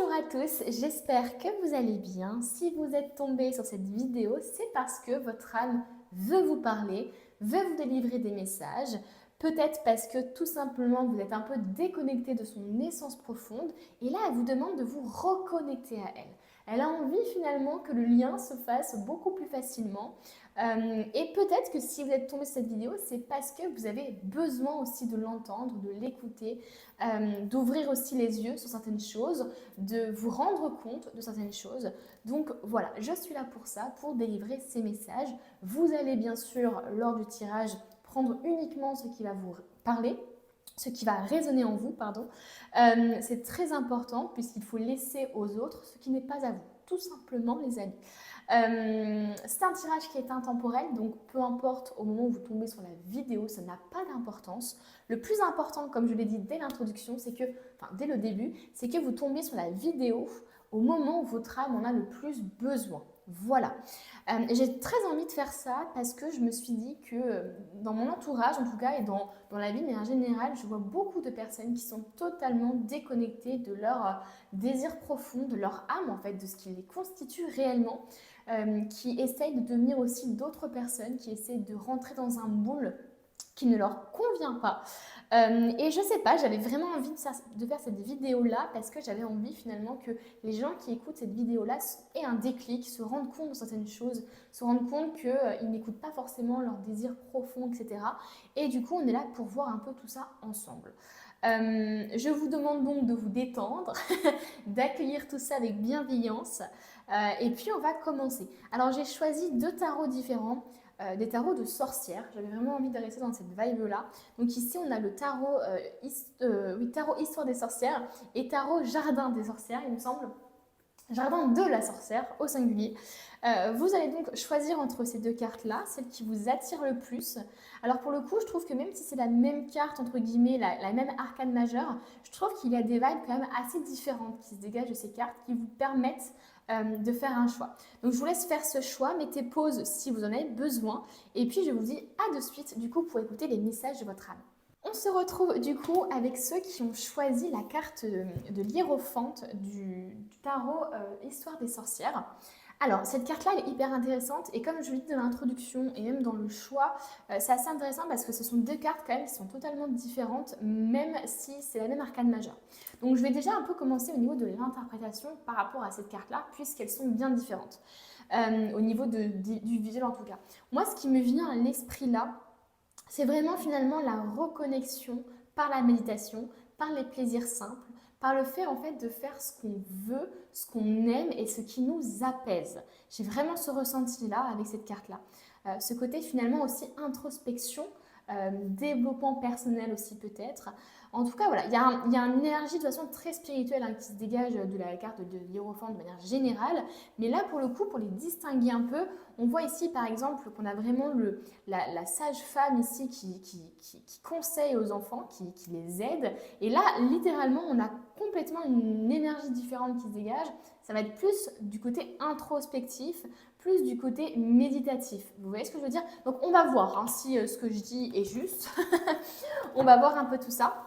Bonjour à tous, j'espère que vous allez bien. Si vous êtes tombé sur cette vidéo, c'est parce que votre âme veut vous parler, veut vous délivrer des messages. Peut-être parce que tout simplement vous êtes un peu déconnecté de son essence profonde et là elle vous demande de vous reconnecter à elle. Elle a envie finalement que le lien se fasse beaucoup plus facilement. Et peut-être que si vous êtes tombé sur cette vidéo, c'est parce que vous avez besoin aussi de l'entendre, de l'écouter, d'ouvrir aussi les yeux sur certaines choses, de vous rendre compte de certaines choses. Donc voilà, je suis là pour ça, pour délivrer ces messages. Vous allez bien sûr, lors du tirage, prendre uniquement ce qui va vous parler, ce qui va résonner en vous, pardon. C'est très important puisqu'il faut laisser aux autres ce qui n'est pas à vous, tout simplement les amis. C'est un tirage qui est intemporel, donc peu importe au moment où vous tombez sur la vidéo, ça n'a pas d'importance. Le plus important, comme je l'ai dit dès l'introduction, c'est que, enfin dès le début, c'est que vous tombez sur la vidéo au moment où votre âme en a le plus besoin. Voilà. J'ai très envie de faire ça parce que je me suis dit que dans mon entourage, en tout cas, et dans la vie, mais en général, je vois beaucoup de personnes qui sont totalement déconnectées de leur désir profond, de leur âme, en fait, de ce qui les constitue réellement, qui essayent de devenir aussi d'autres personnes, qui essayent de rentrer dans un moule qui ne leur convient pas. Et je sais pas, j'avais vraiment envie de faire cette vidéo-là parce que j'avais envie finalement que les gens qui écoutent cette vidéo-là aient un déclic, se rendent compte de certaines choses, se rendent compte qu'ils n'écoutent pas forcément leurs désirs profonds, etc. Et du coup, on est là pour voir un peu tout ça ensemble. Je vous demande donc de vous détendre, d'accueillir tout ça avec bienveillance. Et puis, on va commencer. Alors, j'ai choisi deux tarots différents. Des tarots de sorcières. J'avais vraiment envie de rester dans cette vibe-là. Donc ici, on a le tarot, tarot Histoire des sorcières et tarot Jardin des sorcières, il me semble. Jardin de la sorcière, au singulier. Vous allez donc choisir entre ces deux cartes-là, celle qui vous attire le plus. Alors pour le coup, je trouve que même si c'est la même carte, entre guillemets, la même arcane majeure, je trouve qu'il y a des vibes quand même assez différentes qui se dégagent de ces cartes, qui vous permettent de faire un choix. Donc je vous laisse faire ce choix, mettez pause si vous en avez besoin, et puis je vous dis à de suite, du coup, pour écouter les messages de votre âme. On se retrouve du coup avec ceux qui ont choisi la carte de l'hiérophante du tarot Histoire des sorcières. Alors, cette carte-là, elle est hyper intéressante et comme je vous l'ai dit dans l'introduction et même dans le choix, c'est assez intéressant parce que ce sont deux cartes quand même qui sont totalement différentes, même si c'est la même arcane majeure. Donc, je vais déjà un peu commencer au niveau de l'interprétation par rapport à cette carte-là, puisqu'elles sont bien différentes, au niveau du visuel en tout cas. Moi, ce qui me vient à l'esprit là, c'est vraiment finalement la reconnexion par la méditation, par les plaisirs simples, par le fait en fait de faire ce qu'on veut, ce qu'on aime et ce qui nous apaise. J'ai vraiment ce ressenti-là avec cette carte-là. Ce côté finalement aussi introspection, développement personnel aussi peut-être. En tout cas, voilà, il y a une énergie de toute façon très spirituelle qui se dégage de la carte de l'hiérophant de manière générale. Mais là, pour le coup, pour les distinguer un peu, on voit ici par exemple qu'on a vraiment la sage-femme ici qui conseille aux enfants, qui les aide. Et là, littéralement, on a complètement une énergie différente qui se dégage. Ça va être plus du côté introspectif, plus du côté méditatif. Vous voyez ce que je veux dire? Donc on va voir si ce que je dis est juste. On va voir un peu tout ça.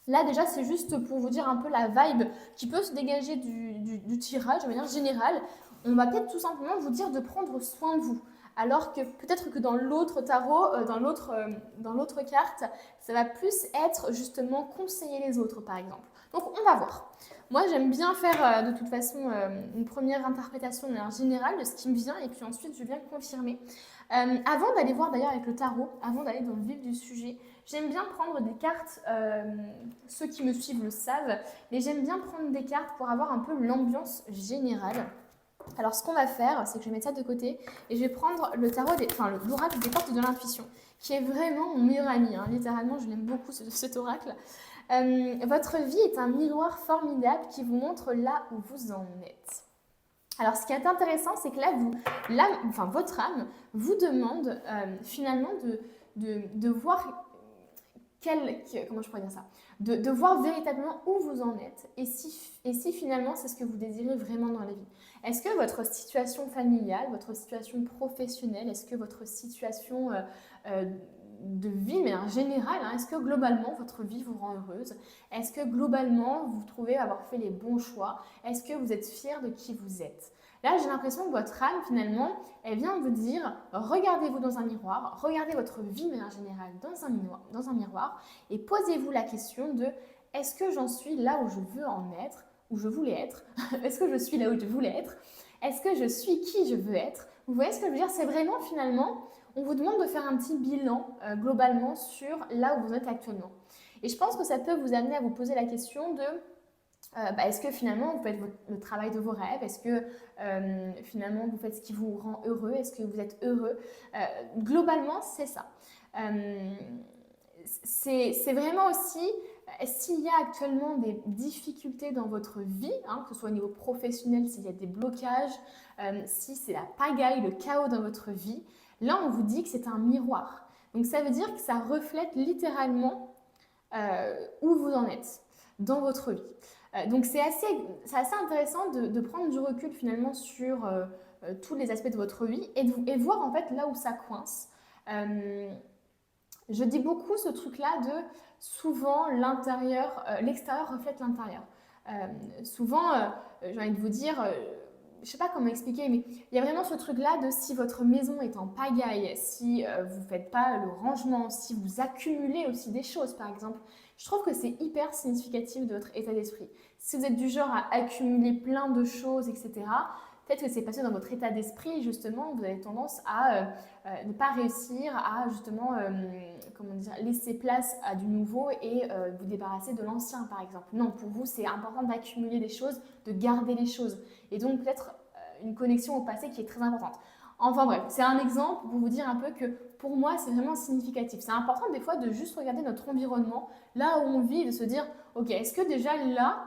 Là déjà c'est juste pour vous dire un peu la vibe qui peut se dégager du tirage de manière générale. On va peut-être tout simplement vous dire de prendre soin de vous. Alors que peut-être que dans l'autre tarot, dans l'autre carte, ça va plus être justement conseiller les autres par exemple. Donc on va voir. Moi j'aime bien faire de toute façon une première interprétation de manière générale de ce qui me vient et puis ensuite je viens confirmer. Avant d'aller voir d'ailleurs avec le tarot, avant d'aller dans le vif du sujet, j'aime bien prendre des cartes, ceux qui me suivent le savent, mais j'aime bien prendre des cartes pour avoir un peu l'ambiance générale. Alors ce qu'on va faire, c'est que je vais mettre ça de côté et je vais prendre le tarot, l'oracle des portes de l'intuition, qui est vraiment mon meilleur ami. Littéralement, je l'aime beaucoup cet oracle. Votre vie est un miroir formidable qui vous montre là où vous en êtes. Alors, ce qui est intéressant, c'est que là, votre âme vous demande finalement de voir comment je pourrais dire ça, de voir véritablement où vous en êtes et si finalement c'est ce que vous désirez vraiment dans la vie. Est-ce que votre situation familiale, votre situation professionnelle, est-ce que votre situation vie, mais en général, hein, est-ce que globalement votre vie vous rend heureuse? Est-ce que globalement vous trouvez avoir fait les bons choix? Est-ce que vous êtes fier de qui vous êtes? Là, j'ai l'impression que votre âme, finalement, elle vient vous dire, regardez-vous dans un miroir, regardez votre vie, mais en général, dans un miroir, et posez-vous la question de, est-ce que j'en suis là où je veux en être, où je voulais être? Est-ce que je suis là où je voulais être? Est-ce que je suis qui je veux être? Vous voyez ce que je veux dire? C'est vraiment, finalement, on vous demande de faire un petit bilan globalement sur là où vous êtes actuellement. Et je pense que ça peut vous amener à vous poser la question de est-ce que finalement vous faites le travail de vos rêves? Est-ce que finalement vous faites ce qui vous rend heureux? Est-ce que vous êtes heureux? Globalement, c'est ça. C'est vraiment aussi, s'il y a actuellement des difficultés dans votre vie, hein, que ce soit au niveau professionnel, s'il y a des blocages, si c'est la pagaille, le chaos dans votre vie, là on vous dit que c'est un miroir. Donc ça veut dire que ça reflète littéralement où vous en êtes dans votre vie. Donc c'est assez intéressant de prendre du recul finalement sur tous les aspects de votre vie et voir en fait là où ça coince. Je dis beaucoup ce truc-là de souvent l'extérieur reflète l'intérieur. Souvent, j'ai envie de vous dire, je ne sais pas comment expliquer, mais il y a vraiment ce truc-là de si votre maison est en pagaille, si vous ne faites pas le rangement, si vous accumulez aussi des choses par exemple, je trouve que c'est hyper significatif de votre état d'esprit. Si vous êtes du genre à accumuler plein de choses, etc., peut-être que c'est passé dans votre état d'esprit, justement, vous avez tendance à ne pas réussir à, justement, laisser place à du nouveau et vous débarrasser de l'ancien, par exemple. Non, pour vous, c'est important d'accumuler des choses, de garder les choses. Et donc, peut-être une connexion au passé qui est très importante. Enfin bref, c'est un exemple pour vous dire un peu que pour moi, c'est vraiment significatif. C'est important des fois de juste regarder notre environnement, là où on vit, et de se dire, ok, est-ce que déjà là,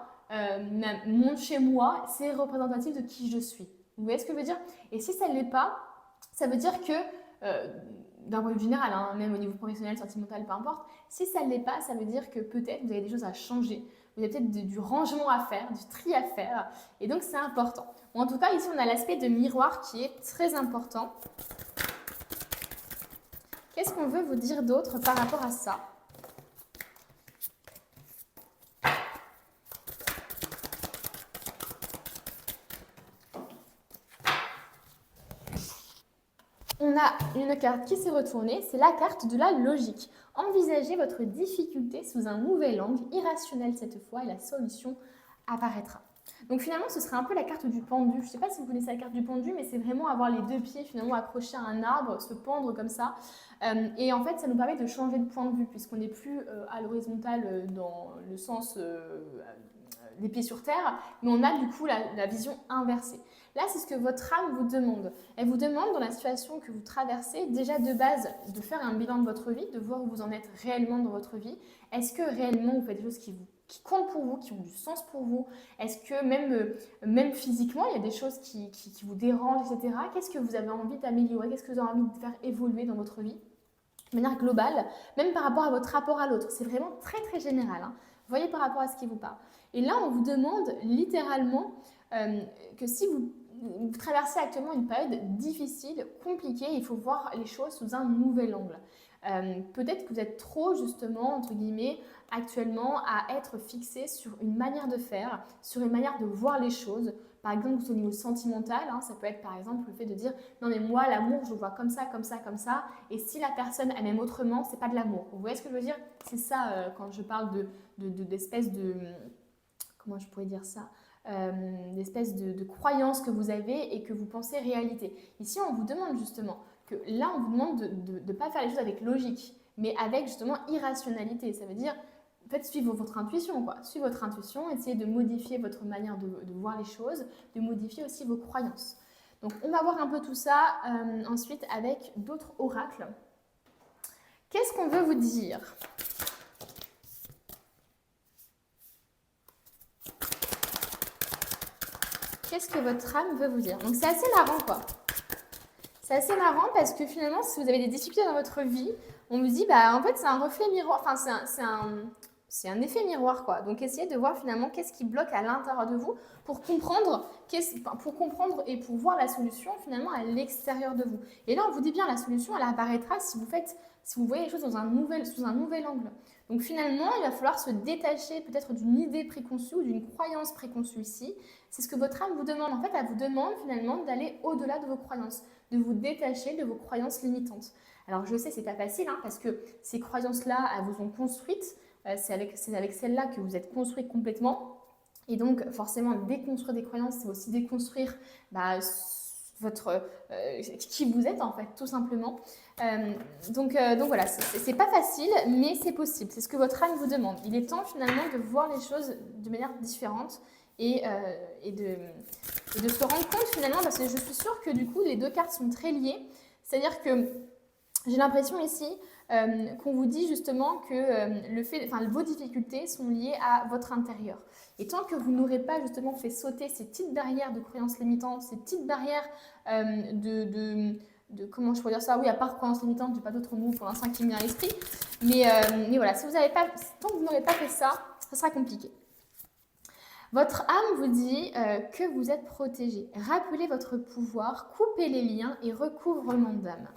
mon chez moi, c'est représentatif de qui je suis. Vous voyez ce que je veux dire? Et si ça ne l'est pas, ça veut dire que, d'un point de vue général, hein, même au niveau professionnel, sentimental, peu importe, si ça ne l'est pas, ça veut dire que peut-être vous avez des choses à changer. Vous avez peut-être du rangement à faire, du tri à faire. Et donc, c'est important. Bon, en tout cas, ici, on a l'aspect de miroir qui est très important. Qu'est-ce qu'on veut vous dire d'autre par rapport à ça? On a une carte qui s'est retournée, c'est la carte de la logique. Envisagez votre difficulté sous un nouvel angle, irrationnel cette fois, et la solution apparaîtra. Donc finalement, ce serait un peu la carte du pendu. Je ne sais pas si vous connaissez la carte du pendu, mais c'est vraiment avoir les deux pieds finalement accrochés à un arbre, se pendre comme ça. Et en fait, ça nous permet de changer de point de vue, puisqu'on n'est plus à l'horizontale dans le sens des pieds sur terre, mais on a du coup la vision inversée. Là, c'est ce que votre âme vous demande. Elle vous demande, dans la situation que vous traversez, déjà de base, de faire un bilan de votre vie, de voir où vous en êtes réellement dans votre vie. Est-ce que réellement vous faites des choses qui comptent pour vous, qui ont du sens pour vous? Est-ce que même physiquement, il y a des choses qui vous dérangent, etc. Qu'est-ce que vous avez envie d'améliorer? Qu'est-ce que vous avez envie de faire évoluer dans votre vie? De manière globale, même par rapport à votre rapport à l'autre. C'est vraiment très très général. Hein. Vous voyez par rapport à ce qui vous parle. Et là, on vous demande littéralement que si vous traversez actuellement une période difficile, compliquée, il faut voir les choses sous un nouvel angle. Peut-être que vous êtes trop, justement, entre guillemets, actuellement à être fixé sur une manière de faire, sur une manière de voir les choses. Par exemple, au niveau sentimental, hein, ça peut être par exemple le fait de dire « Non mais moi, l'amour, je le vois comme ça, comme ça, comme ça. Et si la personne, elle m'aime autrement, c'est pas de l'amour. » Vous voyez ce que je veux dire? C'est ça quand je parle d'espèce de... Comment je pourrais dire ça? D'espèce de croyance que vous avez et que vous pensez réalité. Ici, on vous demande justement que là, on vous demande de ne pas faire les choses avec logique, mais avec justement irrationalité. Ça veut dire, en fait, suivre votre intuition, quoi. Suivre votre intuition, essayez de modifier votre manière de voir les choses, de modifier aussi vos croyances. Donc, on va voir un peu tout ça ensuite avec d'autres oracles. Qu'est-ce qu'on veut vous dire ? Qu'est-ce que votre âme veut vous dire? Donc c'est assez marrant quoi. C'est assez marrant parce que finalement, si vous avez des difficultés dans votre vie, on vous dit, bah en fait c'est un reflet miroir, enfin c'est un effet miroir quoi. Donc essayez de voir finalement qu'est-ce qui bloque à l'intérieur de vous pour comprendre et pour voir la solution finalement à l'extérieur de vous. Et là on vous dit bien la solution elle apparaîtra si vous faites si vous voyez les choses sous un nouvel angle. Donc finalement, il va falloir se détacher peut-être d'une idée préconçue ou d'une croyance préconçue ici. C'est ce que votre âme vous demande. En fait, elle vous demande finalement d'aller au-delà de vos croyances, de vous détacher de vos croyances limitantes. Alors je sais, c'est pas facile, hein, parce que ces croyances-là, elles vous ont construite. C'est avec celles-là que vous êtes construite complètement. Et donc, forcément, déconstruire des croyances, c'est aussi déconstruire qui vous êtes, en fait, tout simplement. Donc voilà, c'est pas facile, mais c'est possible. C'est ce que votre âme vous demande. Il est temps, finalement, de voir les choses de manière différente et de se rendre compte, finalement, parce que je suis sûre que, du coup, les deux cartes sont très liées. C'est-à-dire que j'ai l'impression ici qu'on vous dit justement que vos difficultés sont liées à votre intérieur. Et tant que vous n'aurez pas justement fait sauter ces petites barrières de croyances limitantes, ces petites barrières comment je pourrais dire ça? Oui, à part croyances limitantes, je n'ai pas d'autres mots pour l'instant qui me vient à l'esprit. Mais voilà, tant que vous n'aurez pas fait ça, ça sera compliqué. Votre âme vous dit que vous êtes protégé. Rappelez votre pouvoir, coupez les liens et recouvrement d'âme.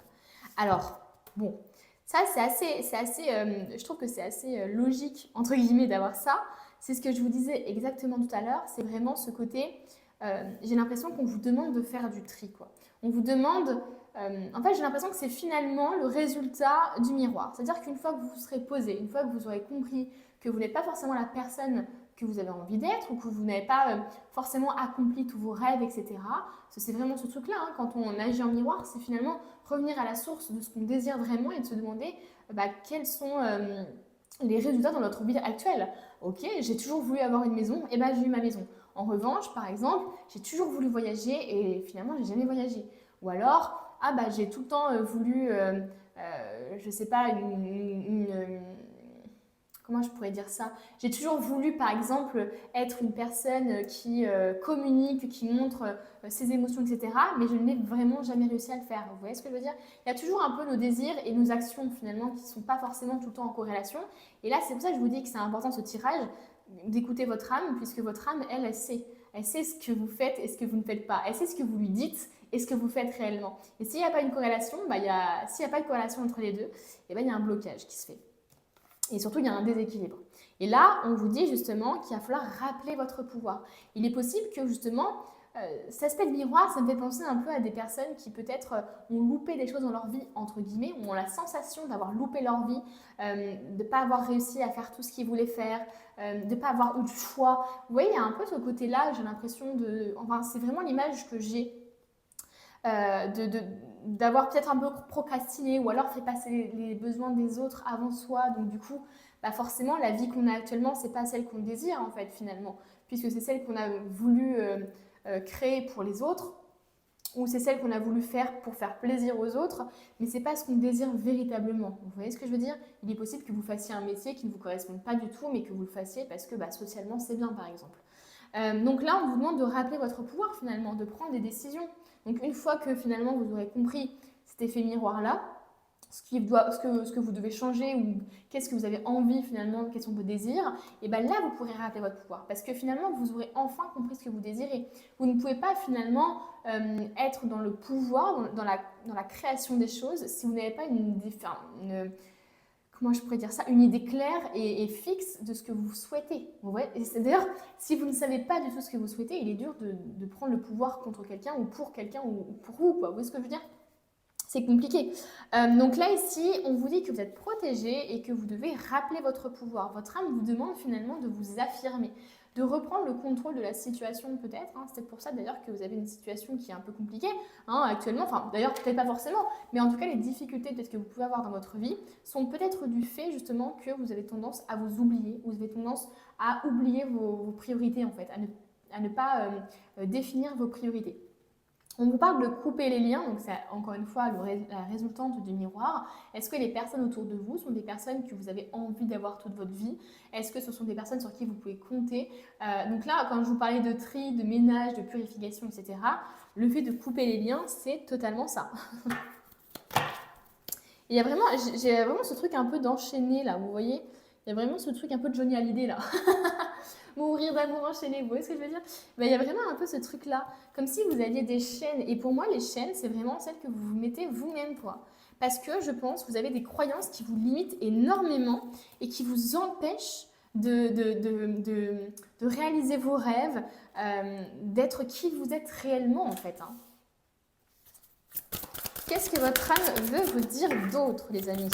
Alors, bon, ça je trouve que c'est assez logique, entre guillemets, d'avoir ça. C'est ce que je vous disais exactement tout à l'heure, c'est vraiment ce côté, j'ai l'impression qu'on vous demande de faire du tri, quoi. On vous demande, en fait j'ai l'impression que c'est finalement le résultat du miroir. C'est-à-dire qu'une fois que vous vous serez posé, une fois que vous aurez compris que vous n'êtes pas forcément la personne que vous avez envie d'être ou que vous n'avez pas forcément accompli tous vos rêves, etc. C'est vraiment ce truc-là, hein, quand on agit en miroir, c'est finalement revenir à la source de ce qu'on désire vraiment et de se demander quels sont les résultats dans notre vie actuelle. Ok, j'ai toujours voulu avoir une maison, et j'ai eu ma maison. En revanche, par exemple, j'ai toujours voulu voyager et finalement, j'ai jamais voyagé. Ou alors, j'ai tout le temps voulu, je sais pas, comment je pourrais dire ça? J'ai toujours voulu, par exemple, être une personne qui communique, qui montre ses émotions, etc. Mais je n'ai vraiment jamais réussi à le faire. Vous voyez ce que je veux dire? Il y a toujours un peu nos désirs et nos actions, finalement, qui ne sont pas forcément tout le temps en corrélation. Et là, c'est pour ça que je vous dis que c'est important, ce tirage, d'écouter votre âme, puisque votre âme, elle sait. Elle sait ce que vous faites et ce que vous ne faites pas. Elle sait ce que vous lui dites et ce que vous faites réellement. Et s'il n'y a pas une corrélation, s'il n'y a pas de corrélation entre les deux, il y a un blocage qui se fait. Et surtout, il y a un déséquilibre. Et là, on vous dit justement qu'il va falloir rappeler votre pouvoir. Il est possible que justement, cet aspect de miroir, ça me fait penser un peu à des personnes qui peut-être ont loupé des choses dans leur vie, entre guillemets, ou ont la sensation d'avoir loupé leur vie, de ne pas avoir réussi à faire tout ce qu'ils voulaient faire, de ne pas avoir eu de choix. Vous voyez, il y a un peu ce côté-là, j'ai l'impression c'est vraiment l'image que j'ai d'avoir peut-être un peu procrastiné ou alors fait passer les besoins des autres avant soi. Donc du coup, forcément, la vie qu'on a actuellement, c'est pas celle qu'on désire en fait finalement, puisque c'est celle qu'on a voulu créer pour les autres ou c'est celle qu'on a voulu faire pour faire plaisir aux autres, mais c'est pas ce qu'on désire véritablement. Vous voyez ce que je veux dire? Il est possible que vous fassiez un métier qui ne vous corresponde pas du tout, mais que vous le fassiez parce que socialement c'est bien par exemple. Donc là, on vous demande de rappeler votre pouvoir finalement, de prendre des décisions. Donc une fois que finalement vous aurez compris cet effet miroir-là, ce que vous devez changer ou qu'est-ce que vous avez envie finalement, quels sont vos désirs, et là vous pourrez rappeler votre pouvoir parce que finalement vous aurez enfin compris ce que vous désirez. Vous ne pouvez pas finalement être dans le pouvoir, dans la création des choses si vous n'avez pas comment je pourrais dire ça, une idée claire et fixe de ce que vous souhaitez. D'ailleurs, si vous ne savez pas du tout ce que vous souhaitez, il est dur de prendre le pouvoir contre quelqu'un ou pour quelqu'un ou pour vous, quoi. Vous voyez ce que je veux dire? C'est compliqué. Donc là, ici, on vous dit que vous êtes protégé et que vous devez rappeler votre pouvoir. Votre âme vous demande finalement de vous affirmer, de reprendre le contrôle de la situation peut-être. C'est peut-être pour ça d'ailleurs que vous avez une situation qui est un peu compliquée actuellement. Enfin, d'ailleurs, peut-être pas forcément, mais en tout cas, les difficultés peut-être que vous pouvez avoir dans votre vie sont peut-être du fait justement que vous avez tendance à vous oublier, vous avez tendance à oublier vos priorités en fait, à ne pas définir vos priorités. On vous parle de couper les liens, donc c'est encore une fois la résultante du miroir. Est-ce que les personnes autour de vous sont des personnes que vous avez envie d'avoir toute votre vie? Est-ce que ce sont des personnes sur qui vous pouvez compter? Donc là, quand je vous parlais de tri, de ménage, de purification, etc., le fait de couper les liens, c'est totalement ça. J'ai vraiment ce truc un peu d'enchaîner là, vous voyez? Il y a vraiment ce truc un peu de Johnny Hallyday là. Mourir d'amour enchaîné, vous voyez ce que je veux dire? Il y a vraiment un peu ce truc-là, comme si vous aviez des chaînes. Et pour moi, les chaînes, c'est vraiment celles que vous vous mettez vous-même, quoi. Parce que je pense que vous avez des croyances qui vous limitent énormément et qui vous empêchent de réaliser vos rêves, d'être qui vous êtes réellement en fait. Hein. Qu'est-ce que votre âme veut vous dire d'autre, les amis?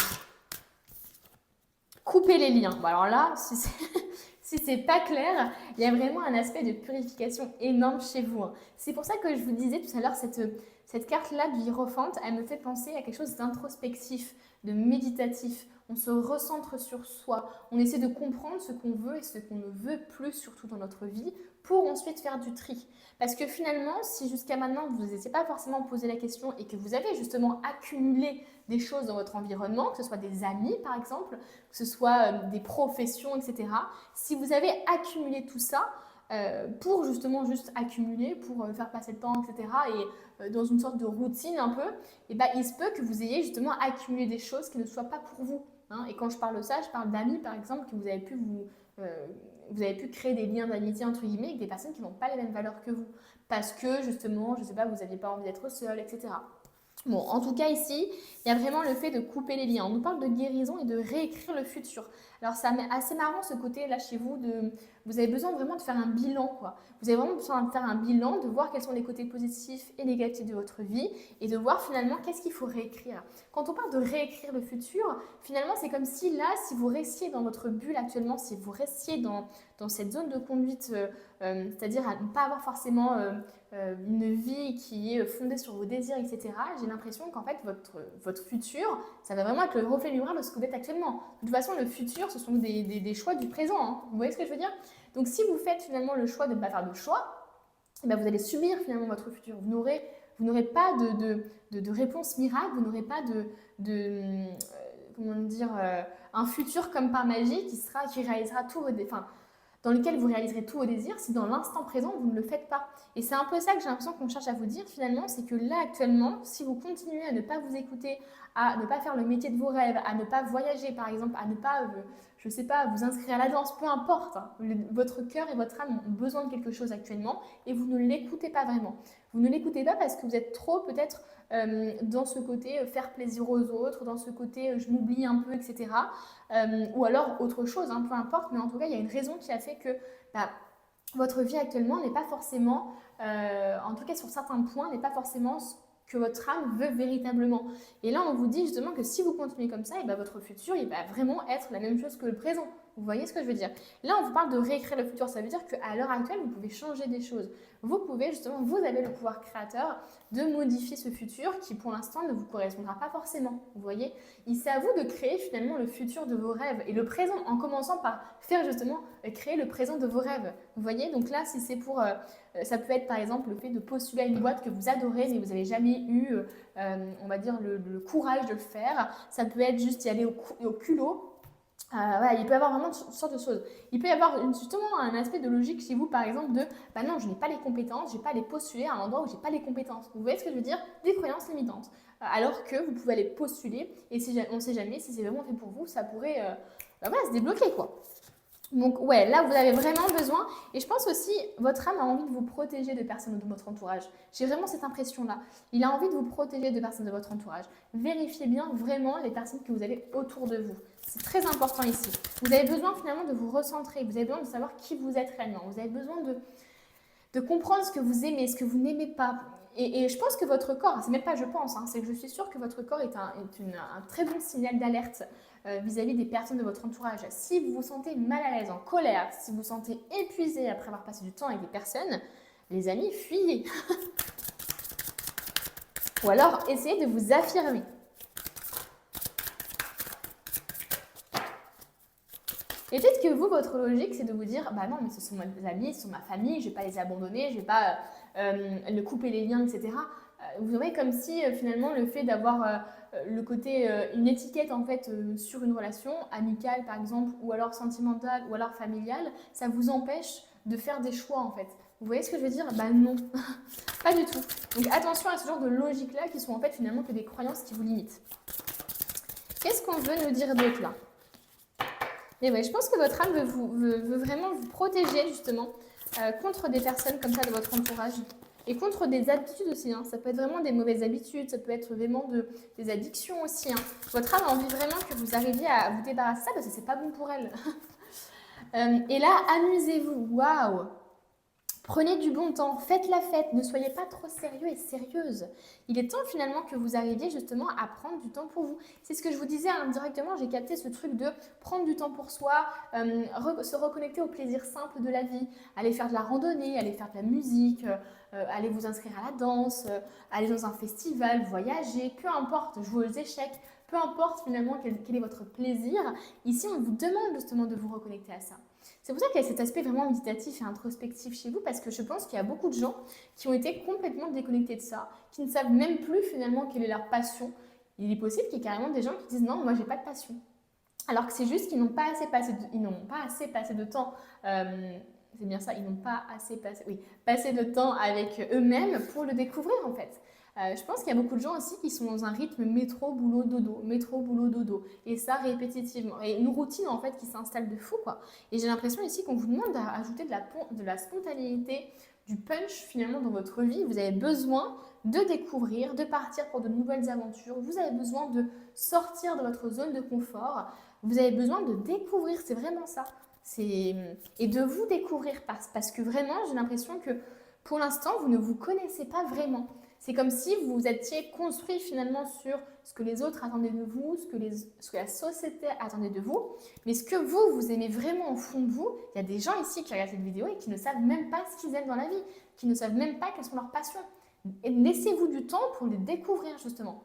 Couper les liens. Bon, alors là, si c'est pas clair, il y a vraiment un aspect de purification énorme chez vous. Hein. C'est pour ça que je vous disais tout à l'heure, cette carte-là du Hiérophante, elle me fait penser à quelque chose d'introspectif, de méditatif. On se recentre sur soi. On essaie de comprendre ce qu'on veut et ce qu'on ne veut plus, surtout dans notre vie, pour ensuite faire du tri. Parce que finalement, si jusqu'à maintenant, vous n'étiez pas forcément posé la question et que vous avez justement accumulé des choses dans votre environnement, que ce soit des amis par exemple, que ce soit des professions, etc. Si vous avez accumulé tout ça, pour justement juste accumuler, pour faire passer le temps, etc. et dans une sorte de routine un peu, et ben, il se peut que vous ayez justement accumulé des choses qui ne soient pas pour vous. Hein. Et quand je parle de ça, je parle d'amis par exemple, que vous avez pu créer des liens d'amitié entre guillemets avec des personnes qui n'ont pas les mêmes valeurs que vous. Parce que justement, je ne sais pas, vous n'aviez pas envie d'être seul, etc. Bon, en tout cas ici, il y a vraiment le fait de couper les liens. On nous parle de guérison et de réécrire le futur. Alors c'est assez marrant ce côté là chez vous, vous avez besoin vraiment de faire un bilan quoi. Vous avez vraiment besoin de faire un bilan, de voir quels sont les côtés positifs et négatifs de votre vie et de voir finalement qu'est-ce qu'il faut réécrire. Quand on parle de réécrire le futur, finalement c'est comme si là, si vous restiez dans votre bulle actuellement, si vous restiez dans cette zone de conduite, c'est-à-dire à ne pas avoir forcément une vie qui est fondée sur vos désirs, etc., j'ai l'impression qu'en fait, votre futur, ça va vraiment être le reflet miroir de ce que vous êtes actuellement. De toute façon, le futur, ce sont des choix du présent. Hein. Vous voyez ce que je veux dire? Donc, si vous faites finalement le choix de ne pas faire de choix, eh bien, vous allez subir finalement votre futur. Vous n'aurez pas de réponse miracle, vous n'aurez pas comment dire, un futur comme par magie qui réalisera tous vos dans lequel vous réaliserez tous vos désirs si dans l'instant présent, vous ne le faites pas. Et c'est un peu ça que j'ai l'impression qu'on cherche à vous dire finalement, c'est que là actuellement, si vous continuez à ne pas vous écouter, à ne pas faire le métier de vos rêves, à ne pas voyager par exemple, à ne pas, je sais pas, vous inscrire à la danse, peu importe, hein, votre cœur et votre âme ont besoin de quelque chose actuellement et vous ne l'écoutez pas vraiment. Vous ne l'écoutez pas parce que vous êtes trop peut-être dans ce côté faire plaisir aux autres, dans ce côté je m'oublie un peu, etc. Ou alors autre chose, hein, peu importe, mais en tout cas il y a une raison qui a fait que votre vie actuellement n'est pas forcément, en tout cas sur certains points, n'est pas forcément ce que votre âme veut véritablement. Et là on vous dit justement que si vous continuez comme ça, et ben, votre futur il va vraiment être la même chose que le présent. Vous voyez ce que je veux dire? Là, on vous parle de réécrire le futur. Ça veut dire qu'à l'heure actuelle, vous pouvez changer des choses. Vous pouvez justement, vous avez le pouvoir créateur de modifier ce futur qui, pour l'instant, ne vous correspondra pas forcément. Vous voyez? C'est à vous de créer finalement le futur de vos rêves et le présent en commençant par faire justement créer le présent de vos rêves. Vous voyez? Donc là, si c'est pour... ça peut être par exemple le fait de postuler à une boîte que vous adorez mais vous n'avez jamais eu, on va dire, le courage de le faire. Ça peut être juste y aller au culot. Voilà, il peut y avoir vraiment toutes sortes de choses. Il peut y avoir justement un aspect de logique chez vous, par exemple, de bah non, je n'ai pas les compétences, je n'ai pas à les postuler à un endroit où je n'ai pas les compétences. Vous voyez ce que je veux dire? Des croyances limitantes. Alors que vous pouvez aller postuler et on ne sait jamais si c'est vraiment fait pour vous, ça pourrait voilà, se débloquer quoi. Donc ouais, là vous avez vraiment besoin, et je pense aussi, votre âme a envie de vous protéger de personnes de votre entourage. J'ai vraiment cette impression-là. Il a envie de vous protéger de personnes de votre entourage. Vérifiez bien vraiment les personnes que vous avez autour de vous. C'est très important ici. Vous avez besoin finalement de vous recentrer, vous avez besoin de savoir qui vous êtes réellement. Vous avez besoin de comprendre ce que vous aimez, ce que vous n'aimez pas. Et je pense que votre corps, c'est même pas je pense, hein, c'est que je suis sûre que votre corps est un très bon signal d'alerte vis-à-vis des personnes de votre entourage. Si vous vous sentez mal à l'aise, en colère, si vous vous sentez épuisé après avoir passé du temps avec des personnes, les amis, fuyez. Ou alors, essayez de vous affirmer. Et peut-être que vous, votre logique, c'est de vous dire, bah non, mais ce sont mes amis, ce sont ma famille, je ne vais pas les abandonner, je ne vais pas le couper les liens, etc. Vous voyez comme si finalement le fait d'avoir le côté, une étiquette en fait sur une relation amicale par exemple, ou alors sentimentale, ou alors familiale, ça vous empêche de faire des choix en fait. Vous voyez ce que je veux dire? Bah non, pas du tout. Donc attention à ce genre de logique-là qui sont en fait finalement que des croyances qui vous limitent. Qu'est-ce qu'on veut nous dire d'autre là? Et ouais, je pense que votre âme veut vraiment vous protéger justement contre des personnes comme ça de votre entourage. Et contre des habitudes aussi, hein. Ça peut être vraiment des mauvaises habitudes, ça peut être vraiment des addictions aussi, hein. Votre âme a envie vraiment que vous arriviez à vous débarrasser de ça parce que c'est pas bon pour elle. Et là, amusez-vous, waouh! Prenez du bon temps, faites la fête, ne soyez pas trop sérieux et sérieuse. Il est temps finalement que vous arriviez justement à prendre du temps pour vous. C'est ce que je vous disais indirectement, j'ai capté ce truc de prendre du temps pour soi, se reconnecter au plaisir simple de la vie, aller faire de la randonnée, aller faire de la musique, aller vous inscrire à la danse, aller dans un festival, voyager, peu importe, jouer aux échecs, peu importe finalement quel est votre plaisir. Ici, on vous demande justement de vous reconnecter à ça. C'est pour ça qu'il y a cet aspect vraiment méditatif et introspectif chez vous, parce que je pense qu'il y a beaucoup de gens qui ont été complètement déconnectés de ça, qui ne savent même plus finalement quelle est leur passion. Il est possible qu'il y ait carrément des gens qui disent non, moi j'ai pas de passion. Alors que c'est juste qu'ils n'ont pas assez passé de temps, c'est bien ça, ils n'ont pas assez passé de temps avec eux-mêmes pour le découvrir en fait. Je pense qu'il y a beaucoup de gens aussi qui sont dans un rythme métro, boulot, dodo, métro, boulot, dodo. Et ça répétitivement. Et une routine en fait qui s'installe de fou quoi. Et j'ai l'impression ici qu'on vous demande d'ajouter de la spontanéité, du punch finalement dans votre vie. Vous avez besoin de découvrir, de partir pour de nouvelles aventures. Vous avez besoin de sortir de votre zone de confort. Vous avez besoin de découvrir, c'est vraiment ça. Et de vous découvrir parce que vraiment j'ai l'impression que pour l'instant vous ne vous connaissez pas vraiment. C'est comme si vous étiez construit finalement sur ce que les autres attendaient de vous, ce que la société attendait de vous. Mais ce que vous aimez vraiment au fond de vous, il y a des gens ici qui regardent cette vidéo et qui ne savent même pas ce qu'ils aiment dans la vie, qui ne savent même pas quelles sont leurs passions. Et laissez-vous du temps pour les découvrir justement.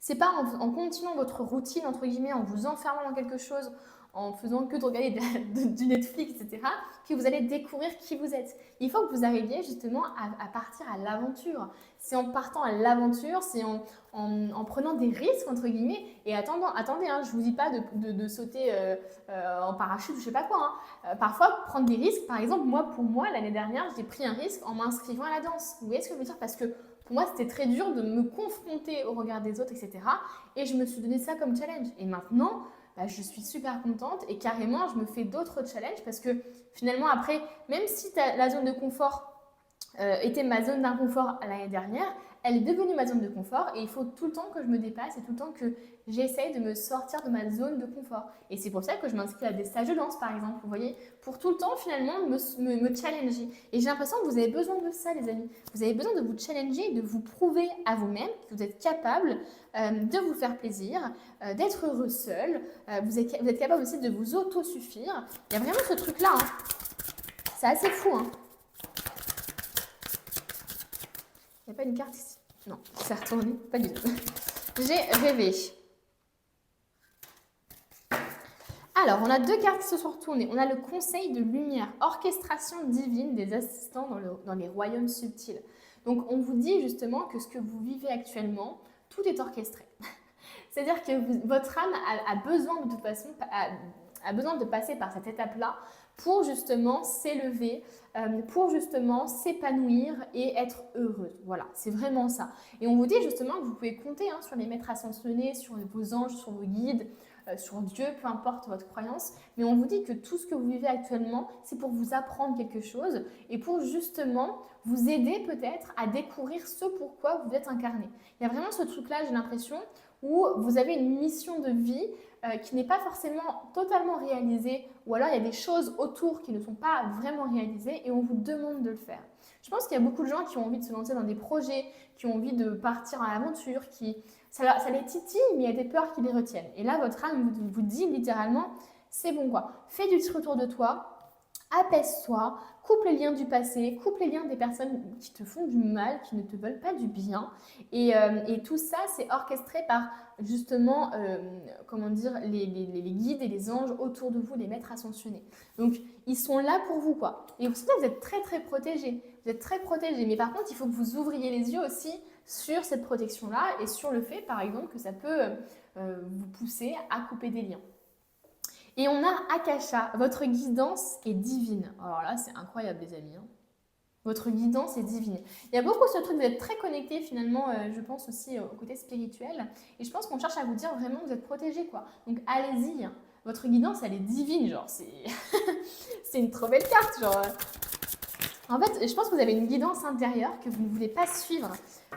C'est pas en continuant votre routine, entre guillemets, en vous enfermant dans quelque chose, en faisant que de regarder du Netflix, etc., que vous allez découvrir qui vous êtes. Il faut que vous arriviez justement à partir à l'aventure. C'est en partant à l'aventure, c'est en prenant des risques, entre guillemets, et attendez, hein, je ne vous dis pas de sauter en parachute ou je sais pas quoi. Hein. Parfois, prendre des risques, par exemple, pour moi, l'année dernière, j'ai pris un risque en m'inscrivant à la danse. Vous voyez ce que je veux dire? Parce que pour moi, c'était très dur de me confronter au regard des autres, etc. Et je me suis donné ça comme challenge. Et maintenant, je suis super contente et carrément, je me fais d'autres challenges parce que finalement, après, même si la zone de confort était ma zone d'inconfort l'année dernière, elle est devenue ma zone de confort et il faut tout le temps que je me dépasse et tout le temps que j'essaye de me sortir de ma zone de confort. Et c'est pour ça que je m'inscris à des stages de danse par exemple, vous voyez, pour tout le temps finalement me challenger. Et j'ai l'impression que vous avez besoin de ça les amis. Vous avez besoin de vous challenger et de vous prouver à vous-même que vous êtes capable de vous faire plaisir, d'être heureux seul. Vous êtes capable aussi de vous autosuffire. Il y a vraiment ce truc-là. Hein. C'est assez fou. Hein. Il n'y a pas une carte ici? Non, c'est retourné, pas du tout. J'ai rêvé. Alors, on a deux cartes qui se sont retournées. On a le conseil de lumière, orchestration divine des assistants dans les royaumes subtils. Donc, on vous dit justement que ce que vous vivez actuellement, tout est orchestré. C'est-à-dire que votre âme a besoin de toute façon, a besoin de passer par cette étape-là pour justement s'élever, pour justement s'épanouir et être heureuse. Voilà, c'est vraiment ça. Et on vous dit justement que vous pouvez compter sur les maîtres ascensionnés, sur vos anges, sur vos guides, sur Dieu, peu importe votre croyance. Mais on vous dit que tout ce que vous vivez actuellement, c'est pour vous apprendre quelque chose et pour justement vous aider peut-être à découvrir ce pourquoi vous êtes incarné. Il y a vraiment ce truc-là, j'ai l'impression, où vous avez une mission de vie qui n'est pas forcément totalement réalisée, ou alors il y a des choses autour qui ne sont pas vraiment réalisées et on vous demande de le faire. Je pense qu'il y a beaucoup de gens qui ont envie de se lancer dans des projets, qui ont envie de partir à l'aventure, ça les titille, mais il y a des peurs qui les retiennent. Et là, votre âme vous dit littéralement, c'est bon quoi, fais du tri autour de toi, apaise-toi, coupe les liens du passé, coupe les liens des personnes qui te font du mal, qui ne te veulent pas du bien. Et tout ça, c'est orchestré par justement, les guides et les anges autour de vous, les maîtres ascensionnés. Donc, ils sont là pour vous, quoi. Et vous savez, vous êtes très, très protégés. Vous êtes très protégés. Mais par contre, il faut que vous ouvriez les yeux aussi sur cette protection-là et sur le fait, par exemple, que ça peut vous pousser à couper des liens. Et on a Akasha, votre guidance est divine. Alors là, c'est incroyable les amis. Hein. Votre guidance est divine. Il y a beaucoup ce truc d'être très connecté finalement, je pense aussi au côté spirituel. Et je pense qu'on cherche à vous dire vraiment que vous êtes protégé quoi. Donc allez-y. Hein. Votre guidance, elle est divine. Genre, c'est une trop belle carte. Genre, En fait, je pense que vous avez une guidance intérieure que vous ne voulez pas suivre.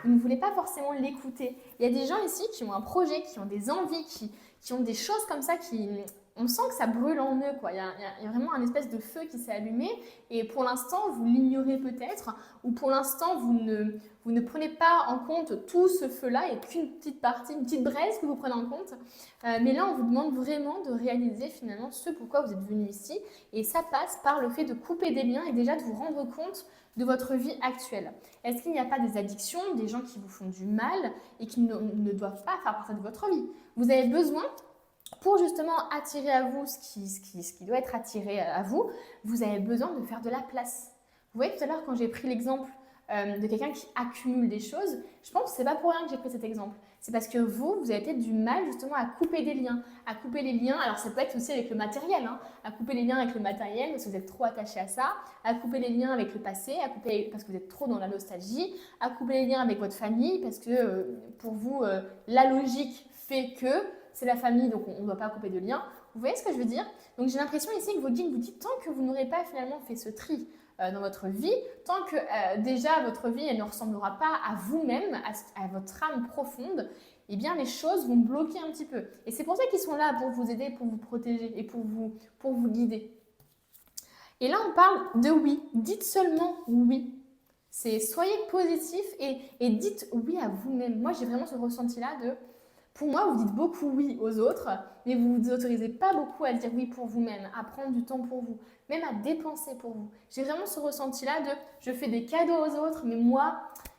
Vous ne voulez pas forcément l'écouter. Il y a des gens ici qui ont un projet, qui ont des envies, qui ont des choses comme ça on sent que ça brûle en eux, quoi. Il y a vraiment un espèce de feu qui s'est allumé et pour l'instant, vous l'ignorez peut-être ou pour l'instant, vous ne prenez pas en compte tout ce feu-là et qu'une petite partie, une petite braise que vous prenez en compte. Mais là, on vous demande vraiment de réaliser finalement ce pourquoi vous êtes venu ici et ça passe par le fait de couper des liens et déjà de vous rendre compte de votre vie actuelle. Est-ce qu'il n'y a pas des addictions, des gens qui vous font du mal et qui ne doivent pas faire partie de votre vie? Vous avez besoin pour justement attirer à vous ce qui doit être attiré à vous, vous avez besoin de faire de la place. Vous voyez tout à l'heure quand j'ai pris l'exemple de quelqu'un qui accumule des choses, je pense que c'est pas pour rien que j'ai pris cet exemple. C'est parce que vous avez peut-être du mal justement à couper des liens, à couper les liens, alors ça peut être aussi avec le matériel, hein, à couper les liens avec le matériel parce que vous êtes trop attaché à ça, à couper les liens avec le passé, à couper parce que vous êtes trop dans la nostalgie, à couper les liens avec votre famille parce que pour vous, la logique fait que c'est la famille, donc on ne doit pas couper de lien. Vous voyez ce que je veux dire? Donc j'ai l'impression ici que vos guides vous disent tant que vous n'aurez pas finalement fait ce tri dans votre vie, tant que déjà votre vie elle ne ressemblera pas à vous-même, à votre âme profonde, eh bien les choses vont bloquer un petit peu. Et c'est pour ça qu'ils sont là, pour vous aider, pour vous protéger et pour vous guider. Et là on parle de oui. Dites seulement oui. Soyez positif et dites oui à vous-même. Moi j'ai vraiment ce ressenti-là de... Pour moi, vous dites beaucoup oui aux autres, mais vous ne vous autorisez pas beaucoup à dire oui pour vous-même, à prendre du temps pour vous, même à dépenser pour vous. J'ai vraiment ce ressenti-là de je fais des cadeaux aux autres, mais moi,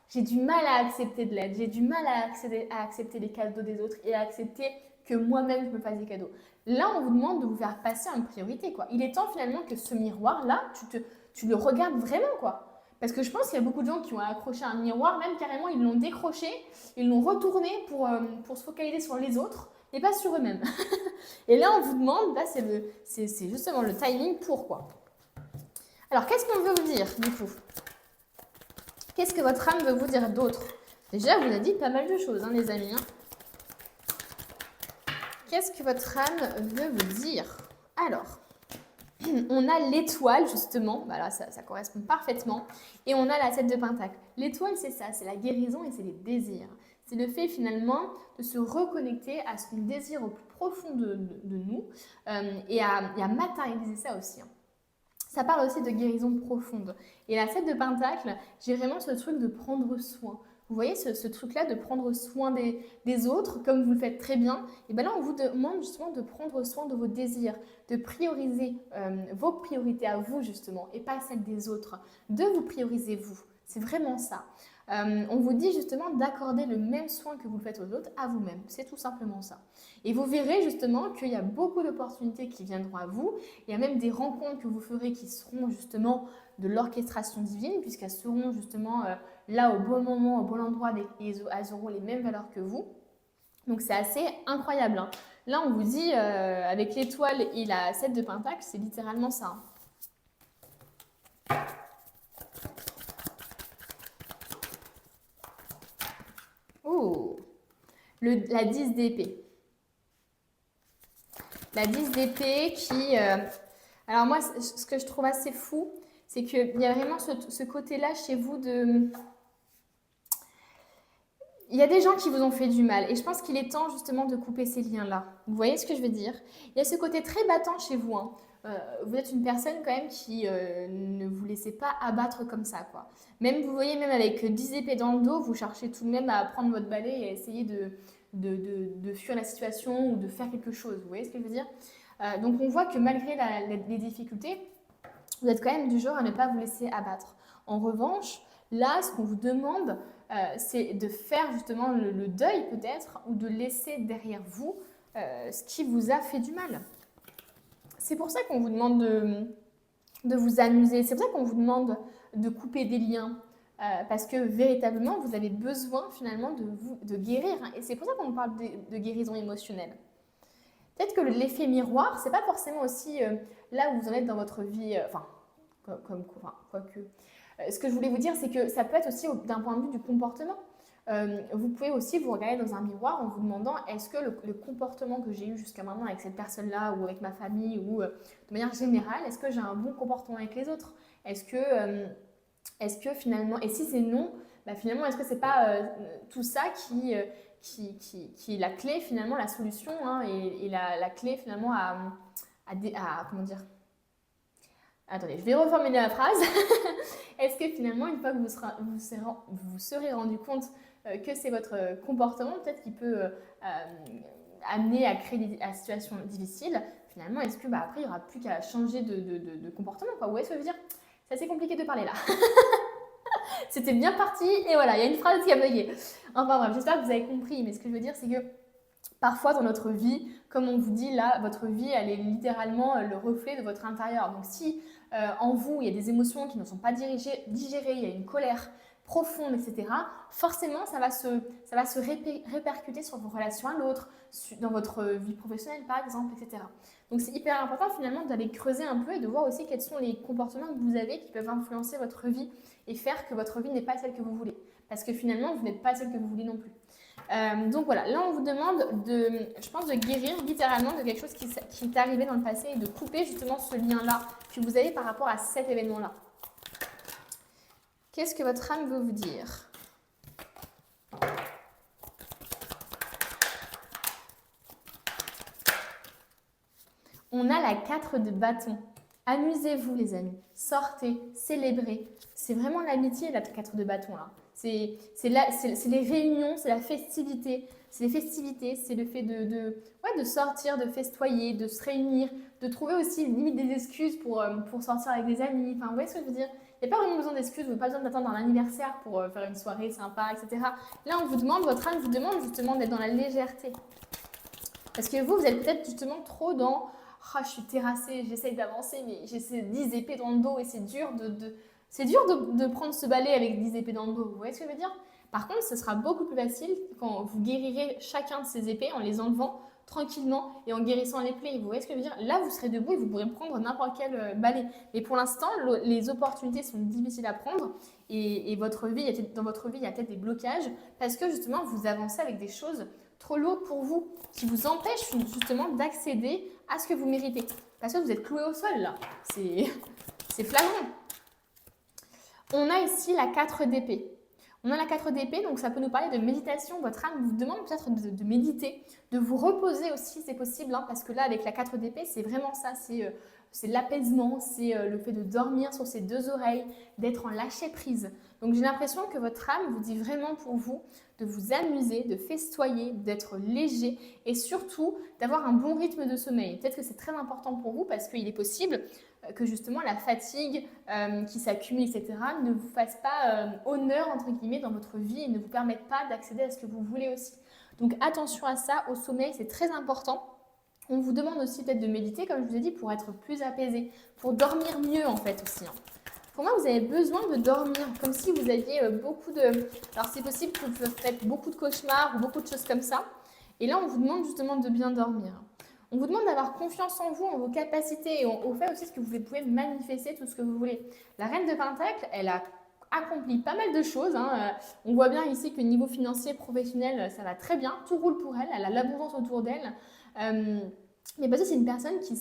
j'ai du mal à accepter de l'aide, j'ai du mal à accepter les cadeaux des autres et à accepter que moi-même je me fasse des cadeaux. Là, on vous demande de vous faire passer en priorité, quoi. Il est temps finalement que ce miroir-là, tu le regardes vraiment, quoi. Parce que je pense qu'il y a beaucoup de gens qui ont accroché un miroir, même carrément ils l'ont décroché, ils l'ont retourné pour se focaliser sur les autres et pas sur eux-mêmes. Et là on vous demande, là c'est justement le timing pour quoi. Alors qu'est-ce qu'on veut vous dire du coup? Qu'est-ce que votre âme veut vous dire d'autre? Déjà vous a dit pas mal de choses hein, les amis. Qu'est-ce que votre âme veut vous dire? Alors... on a l'étoile justement, bah là ça correspond parfaitement, et on a la 7 de Pentacle. L'étoile c'est ça, c'est la guérison et c'est les désirs. C'est le fait finalement de se reconnecter à ce qu'on désire au plus profond de nous et à matérialiser ça aussi. Ça parle aussi de guérison profonde. Et la 7 de Pentacle, j'ai vraiment ce truc de prendre soin. Vous voyez ce truc-là de prendre soin des autres, comme vous le faites très bien. Et bien là, on vous demande justement de prendre soin de vos désirs, de prioriser vos priorités à vous justement, et pas celles des autres. De vous prioriser vous. C'est vraiment ça. On vous dit justement d'accorder le même soin que vous le faites aux autres à vous-même. C'est tout simplement ça. Et vous verrez justement qu'il y a beaucoup d'opportunités qui viendront à vous. Il y a même des rencontres que vous ferez qui seront justement de l'orchestration divine, puisqu'elles seront justement là au bon moment, au bon endroit, et elles auront les mêmes valeurs que vous. Donc c'est assez incroyable. Hein. Là, on vous dit, avec l'étoile et la 7 de Pentacle, c'est littéralement ça. Hein. Oh, la 10 d'épée. La 10 d'épée qui... alors moi, ce que je trouve assez fou, c'est qu'il y a vraiment ce côté-là chez vous de... Il y a des gens qui vous ont fait du mal et je pense qu'il est temps justement de couper ces liens-là. Vous voyez ce que je veux dire? Il y a ce côté très battant chez vous. Hein. Vous êtes une personne quand même qui ne vous laissez pas abattre comme ça, quoi. Même, vous voyez, même avec 10 épées dans le dos, vous cherchez tout de même à prendre votre balai et à essayer de fuir la situation ou de faire quelque chose. Vous voyez ce que je veux dire? Donc on voit que malgré les difficultés, vous êtes quand même du genre à ne pas vous laisser abattre. En revanche, là, ce qu'on vous demande, c'est de faire justement le deuil peut-être ou de laisser derrière vous ce qui vous a fait du mal. C'est pour ça qu'on vous demande de vous amuser, c'est pour ça qu'on vous demande de couper des liens, parce que véritablement, vous avez besoin finalement de guérir. Hein, et c'est pour ça qu'on parle de guérison émotionnelle. Peut-être que l'effet miroir, c'est pas forcément aussi là où vous en êtes dans votre vie, quoique. Ce que je voulais vous dire, c'est que ça peut être aussi d'un point de vue du comportement. Vous pouvez aussi vous regarder dans un miroir en vous demandant est-ce que le comportement que j'ai eu jusqu'à maintenant avec cette personne-là ou avec ma famille ou de manière générale, est-ce que j'ai un bon comportement avec les autres? Est-ce que Est-ce que finalement, et si c'est non, bah finalement, est-ce que c'est pas tout ça qui est la clé finalement, la solution, hein, et la clé finalement comment dire. Attendez, je vais reformuler la phrase. Est-ce que finalement, une fois que vous serez rendu compte que c'est votre comportement peut-être qui peut amener à créer des situations difficiles, finalement, est-ce que après, il n'y aura plus qu'à changer de comportement, quoi. Vous voyez ce que je veux dire? C'est assez compliqué de parler là. C'était bien parti et voilà, il y a une phrase qui a bugué. Enfin bref, j'espère que vous avez compris, mais ce que je veux dire, c'est que parfois dans notre vie, comme on vous dit là, votre vie, elle est littéralement le reflet de votre intérieur. Donc si en vous, il y a des émotions qui ne sont pas digérées, il y a une colère profonde, etc., forcément, ça va se répercuter sur vos relations à l'autre, dans votre vie professionnelle par exemple, etc. Donc c'est hyper important finalement d'aller creuser un peu et de voir aussi quels sont les comportements que vous avez qui peuvent influencer votre vie et faire que votre vie n'est pas celle que vous voulez. Parce que finalement, vous n'êtes pas celle que vous voulez non plus. Donc voilà, là on vous demande je pense, de guérir littéralement de quelque chose qui est arrivé dans le passé et de couper justement ce lien-là que vous avez par rapport à cet événement-là. Qu'est-ce que votre âme veut vous dire? On a la 4 de bâton. Amusez-vous les amis, sortez, célébrez. C'est vraiment l'amitié la 4 de bâton là. C'est les réunions, c'est la festivité, c'est les festivités, c'est le fait de sortir, de festoyer, de se réunir, de trouver aussi limite des excuses pour sortir avec des amis. Enfin, vous voyez ce que je veux dire? Il n'y a pas vraiment besoin d'excuses, vous n'avez pas besoin d'attendre un anniversaire pour faire une soirée sympa, etc. Là, on vous demande, votre âme vous demande justement d'être dans la légèreté. Parce que vous êtes peut-être justement trop dans « je suis terrassée, j'essaye d'avancer, mais j'ai ces 10 épées dans le dos et c'est dur de prendre ce balai avec 10 épées dans le dos. » Vous voyez ce que je veux dire? Par contre, ce sera beaucoup plus facile quand vous guérirez chacun de ces épées en les enlevant tranquillement et en guérissant les plaies. Vous voyez ce que je veux dire? Là, vous serez debout et vous pourrez prendre n'importe quel balai. Mais pour l'instant, les opportunités sont difficiles à prendre et dans votre vie, il y a peut-être des blocages parce que justement, vous avancez avec des choses trop lourdes pour vous, qui vous empêchent justement d'accéder à ce que vous méritez. Parce que vous êtes cloué au sol là. C'est flagrant. On a ici la 4 d'épée. On a la 4 d'épée, donc ça peut nous parler de méditation. Votre âme vous demande peut-être de méditer, de vous reposer aussi, c'est possible, hein, parce que là, avec la 4 d'épée, c'est vraiment ça, c'est l'apaisement, c'est le fait de dormir sur ses deux oreilles, d'être en lâcher prise. Donc j'ai l'impression que votre âme vous dit vraiment pour vous de vous amuser, de festoyer, d'être léger et surtout d'avoir un bon rythme de sommeil. Peut-être que c'est très important pour vous parce qu'il est possible que justement la fatigue qui s'accumule, etc., ne vous fasse pas honneur, entre guillemets, dans votre vie et ne vous permette pas d'accéder à ce que vous voulez aussi. Donc attention à ça, au sommeil, c'est très important. On vous demande aussi peut-être de méditer, comme je vous ai dit, pour être plus apaisé, pour dormir mieux en fait aussi. Pour moi, vous avez besoin de dormir, comme si vous aviez beaucoup de... Alors c'est possible que vous faites beaucoup de cauchemars ou beaucoup de choses comme ça. Et là, on vous demande justement de bien dormir. On vous demande d'avoir confiance en vous, en vos capacités et au fait aussi que vous pouvez manifester tout ce que vous voulez. La reine de Pentacle, elle a accompli pas mal de choses. On voit bien ici que niveau financier, professionnel, ça va très bien. Tout roule pour elle. Elle a l'abondance autour d'elle. Mais parce que c'est une personne qui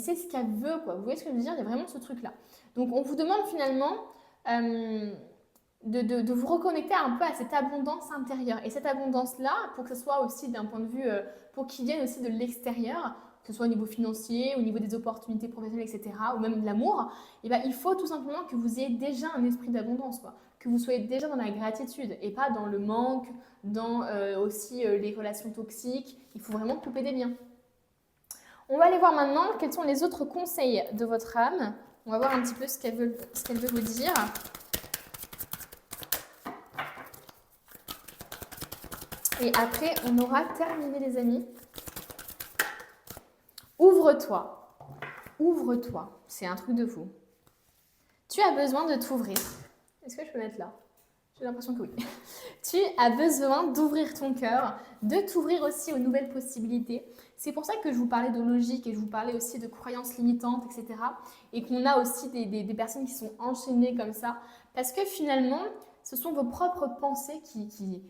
sait ce qu'elle veut, quoi. Vous voyez ce que je veux dire? Il y a vraiment ce truc-là. Donc, on vous demande finalement de vous reconnecter un peu à cette abondance intérieure. Et cette abondance-là, pour que ce soit aussi d'un point de vue, pour qu'il vienne aussi de l'extérieur, que ce soit au niveau financier, au niveau des opportunités professionnelles, etc., ou même de l'amour, il faut tout simplement que vous ayez déjà un esprit d'abondance, quoi. Que vous soyez déjà dans la gratitude et pas dans le manque, dans aussi les relations toxiques. Il faut vraiment couper des liens. On va aller voir maintenant quels sont les autres conseils de votre âme. On va voir un petit peu ce qu'elle veut vous dire. Et après, on aura terminé, les amis. Ouvre-toi. Ouvre-toi. C'est un truc de fou. Tu as besoin de t'ouvrir. Est-ce que je peux mettre là? J'ai l'impression que oui. Tu as besoin d'ouvrir ton cœur, de t'ouvrir aussi aux nouvelles possibilités. C'est pour ça que je vous parlais de logique et je vous parlais aussi de croyances limitantes, etc. Et qu'on a aussi des personnes qui sont enchaînées comme ça. Parce que finalement, ce sont vos propres pensées qui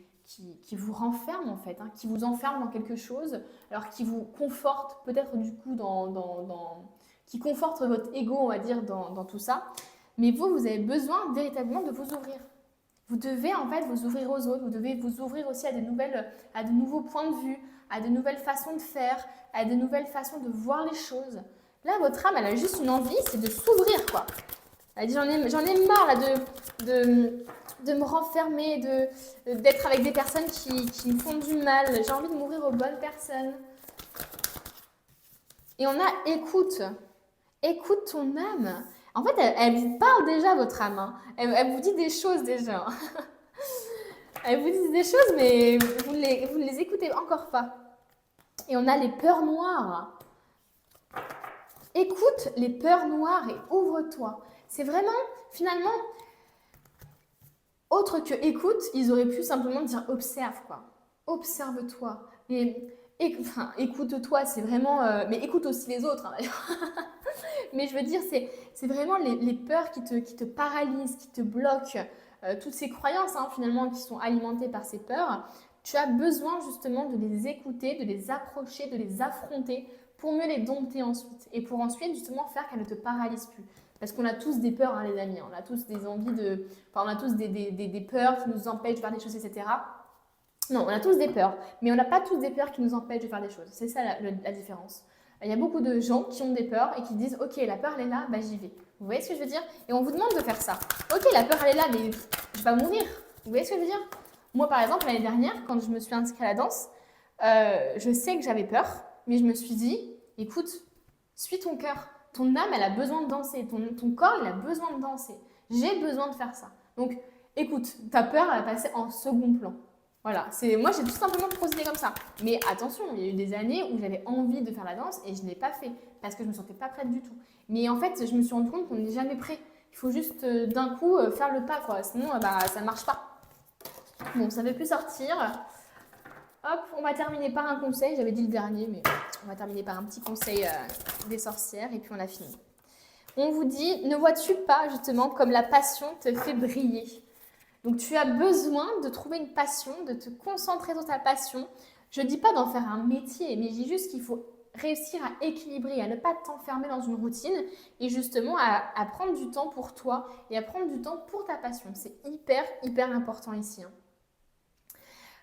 vous renferment en fait, qui vous enferment dans quelque chose, alors qui vous confortent peut-être du coup qui confortent votre ego, on va dire, dans tout ça. Mais vous avez besoin véritablement de vous ouvrir. Vous devez en fait vous ouvrir aux autres, vous devez vous ouvrir aussi à de nouveaux points de vue, à de nouvelles façons de faire, à de nouvelles façons de voir les choses. Là, votre âme, elle a juste une envie, c'est de s'ouvrir, quoi. Elle dit, j'en ai marre là, de me renfermer, d'être avec des personnes qui me font du mal. J'ai envie de m'ouvrir aux bonnes personnes. Et on a écoute. Écoute ton âme. En fait, elle vous parle déjà, votre âme. Hein. Elle vous dit des choses déjà. Elle vous dit des choses, mais vous ne les écoutez encore pas. Et on a les peurs noires. Écoute les peurs noires et ouvre-toi. C'est vraiment, finalement, autre que écoute, ils auraient pu simplement dire observe, quoi. Observe-toi. Mais écoute-toi, c'est vraiment... mais écoute aussi les autres, hein, mais je veux dire, c'est vraiment les peurs qui te paralysent, qui te bloquent, toutes ces croyances, hein, finalement, qui sont alimentées par ces peurs. Tu as besoin justement de les écouter, de les approcher, de les affronter pour mieux les dompter ensuite. Et pour ensuite, justement, faire qu'elles ne te paralysent plus. Parce qu'on a tous des peurs, hein, les amis. On a tous des envies de... Enfin, on a tous des peurs qui nous empêchent de faire des choses, etc. Non, on a tous des peurs. Mais on n'a pas tous des peurs qui nous empêchent de faire des choses. C'est ça la différence. Il y a beaucoup de gens qui ont des peurs et qui disent « Ok, la peur, elle est là, bah j'y vais. » Vous voyez ce que je veux dire? Et on vous demande de faire ça. « Ok, la peur, elle est là, mais je vais pas mourir. » Vous voyez ce que je veux dire? Moi, par exemple, l'année dernière, quand je me suis inscrite à la danse, je sais que j'avais peur, mais je me suis dit « Écoute, suis ton cœur. Ton âme, elle a besoin de danser. Ton corps, il a besoin de danser. J'ai besoin de faire ça. Donc, écoute, ta peur, elle va passer en second plan. » Voilà, moi j'ai tout simplement procédé comme ça. Mais attention, il y a eu des années où j'avais envie de faire la danse et je ne l'ai pas fait parce que je ne me sentais pas prête du tout. Mais en fait, je me suis rendu compte qu'on n'est jamais prêt. Il faut juste d'un coup faire le pas, quoi. Sinon, ça ne marche pas. Bon, ça ne veut plus sortir. Hop, on va terminer par un conseil. J'avais dit le dernier, mais on va terminer par un petit conseil des sorcières et puis on a fini. On vous dit, ne vois-tu pas justement comme la passion te fait briller? Donc, tu as besoin de trouver une passion, de te concentrer sur ta passion. Je ne dis pas d'en faire un métier, mais je dis juste qu'il faut réussir à équilibrer, à ne pas t'enfermer dans une routine et justement à prendre du temps pour toi et à prendre du temps pour ta passion. C'est hyper, hyper important ici. Hein.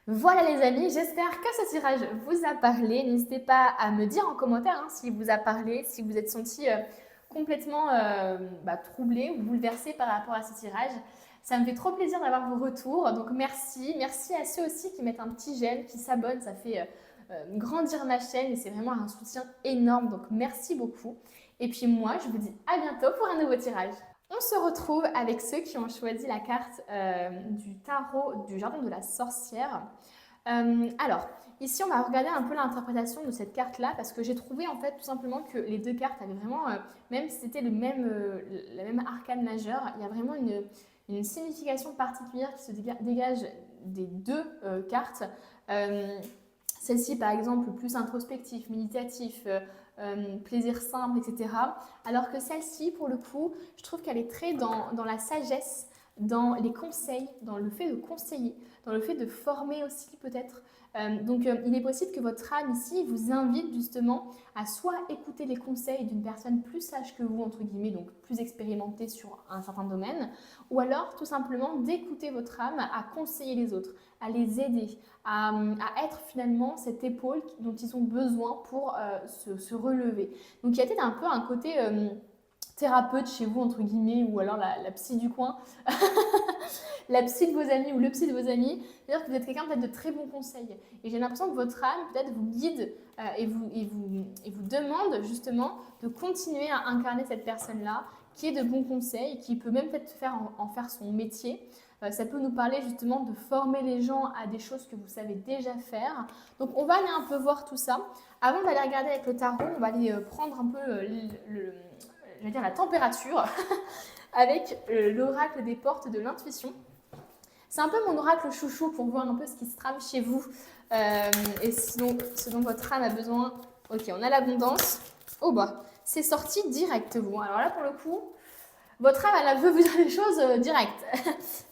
Voilà les amis, j'espère que ce tirage vous a parlé. N'hésitez pas à me dire en commentaire s'il vous a parlé, si vous êtes senti complètement troublé ou bouleversé par rapport à ce tirage. Ça me fait trop plaisir d'avoir vos retours, donc merci. Merci à ceux aussi qui mettent un petit j'aime, qui s'abonnent, ça fait grandir ma chaîne et c'est vraiment un soutien énorme, donc merci beaucoup. Et puis moi, je vous dis à bientôt pour un nouveau tirage. On se retrouve avec ceux qui ont choisi la carte du tarot du jardin de la sorcière. Alors, ici, on va regarder un peu l'interprétation de cette carte-là parce que j'ai trouvé en fait tout simplement que les deux cartes avaient vraiment, même si c'était la même arcane majeure, il y a vraiment une signification particulière qui se dégage des deux cartes. Celle-ci, par exemple, plus introspectif, méditatif, plaisir simple, etc. Alors que celle-ci, pour le coup, je trouve qu'elle est très dans la sagesse, dans les conseils, dans le fait de conseiller, dans le fait de former aussi peut-être. Donc il est possible que votre âme ici vous invite justement à soit écouter les conseils d'une personne plus sage que vous, entre guillemets, donc plus expérimentée sur un certain domaine, ou alors tout simplement d'écouter votre âme à conseiller les autres, à les aider, à être finalement cette épaule dont ils ont besoin pour se relever. Donc il y a peut-être un peu un côté thérapeute chez vous, entre guillemets, ou alors la psy du coin, la psy de vos amis ou le psy de vos amis, c'est-à-dire que vous êtes quelqu'un peut-être de très bons conseils. Et j'ai l'impression que votre âme peut-être vous guide et vous demande justement de continuer à incarner cette personne-là, qui est de bons conseils, qui peut même peut-être en faire son métier. Ça peut nous parler justement de former les gens à des choses que vous savez déjà faire. Donc on va aller un peu voir tout ça. Avant d'aller regarder avec le tarot, on va aller prendre un peu la température avec l'oracle des portes de l'intuition. C'est un peu mon oracle chouchou pour voir un peu ce qui se trame chez vous et ce dont votre âme a besoin. Ok, on a l'abondance. Oh bah, c'est sorti direct vous. Alors là pour le coup, votre âme elle veut vous dire les choses directes.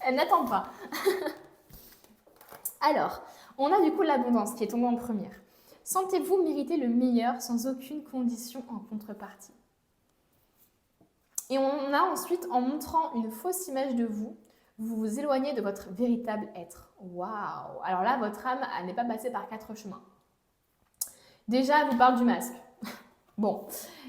Elle n'attend pas. Alors, on a du coup l'abondance qui est tombée en première. Sentez-vous mériter le meilleur sans aucune condition en contrepartie? Et on a ensuite, en montrant une fausse image de vous, vous vous éloignez de votre véritable être. Waouh! Alors là, votre âme, elle n'est pas passée par 4 chemins. Déjà, elle vous parle du masque. Bon,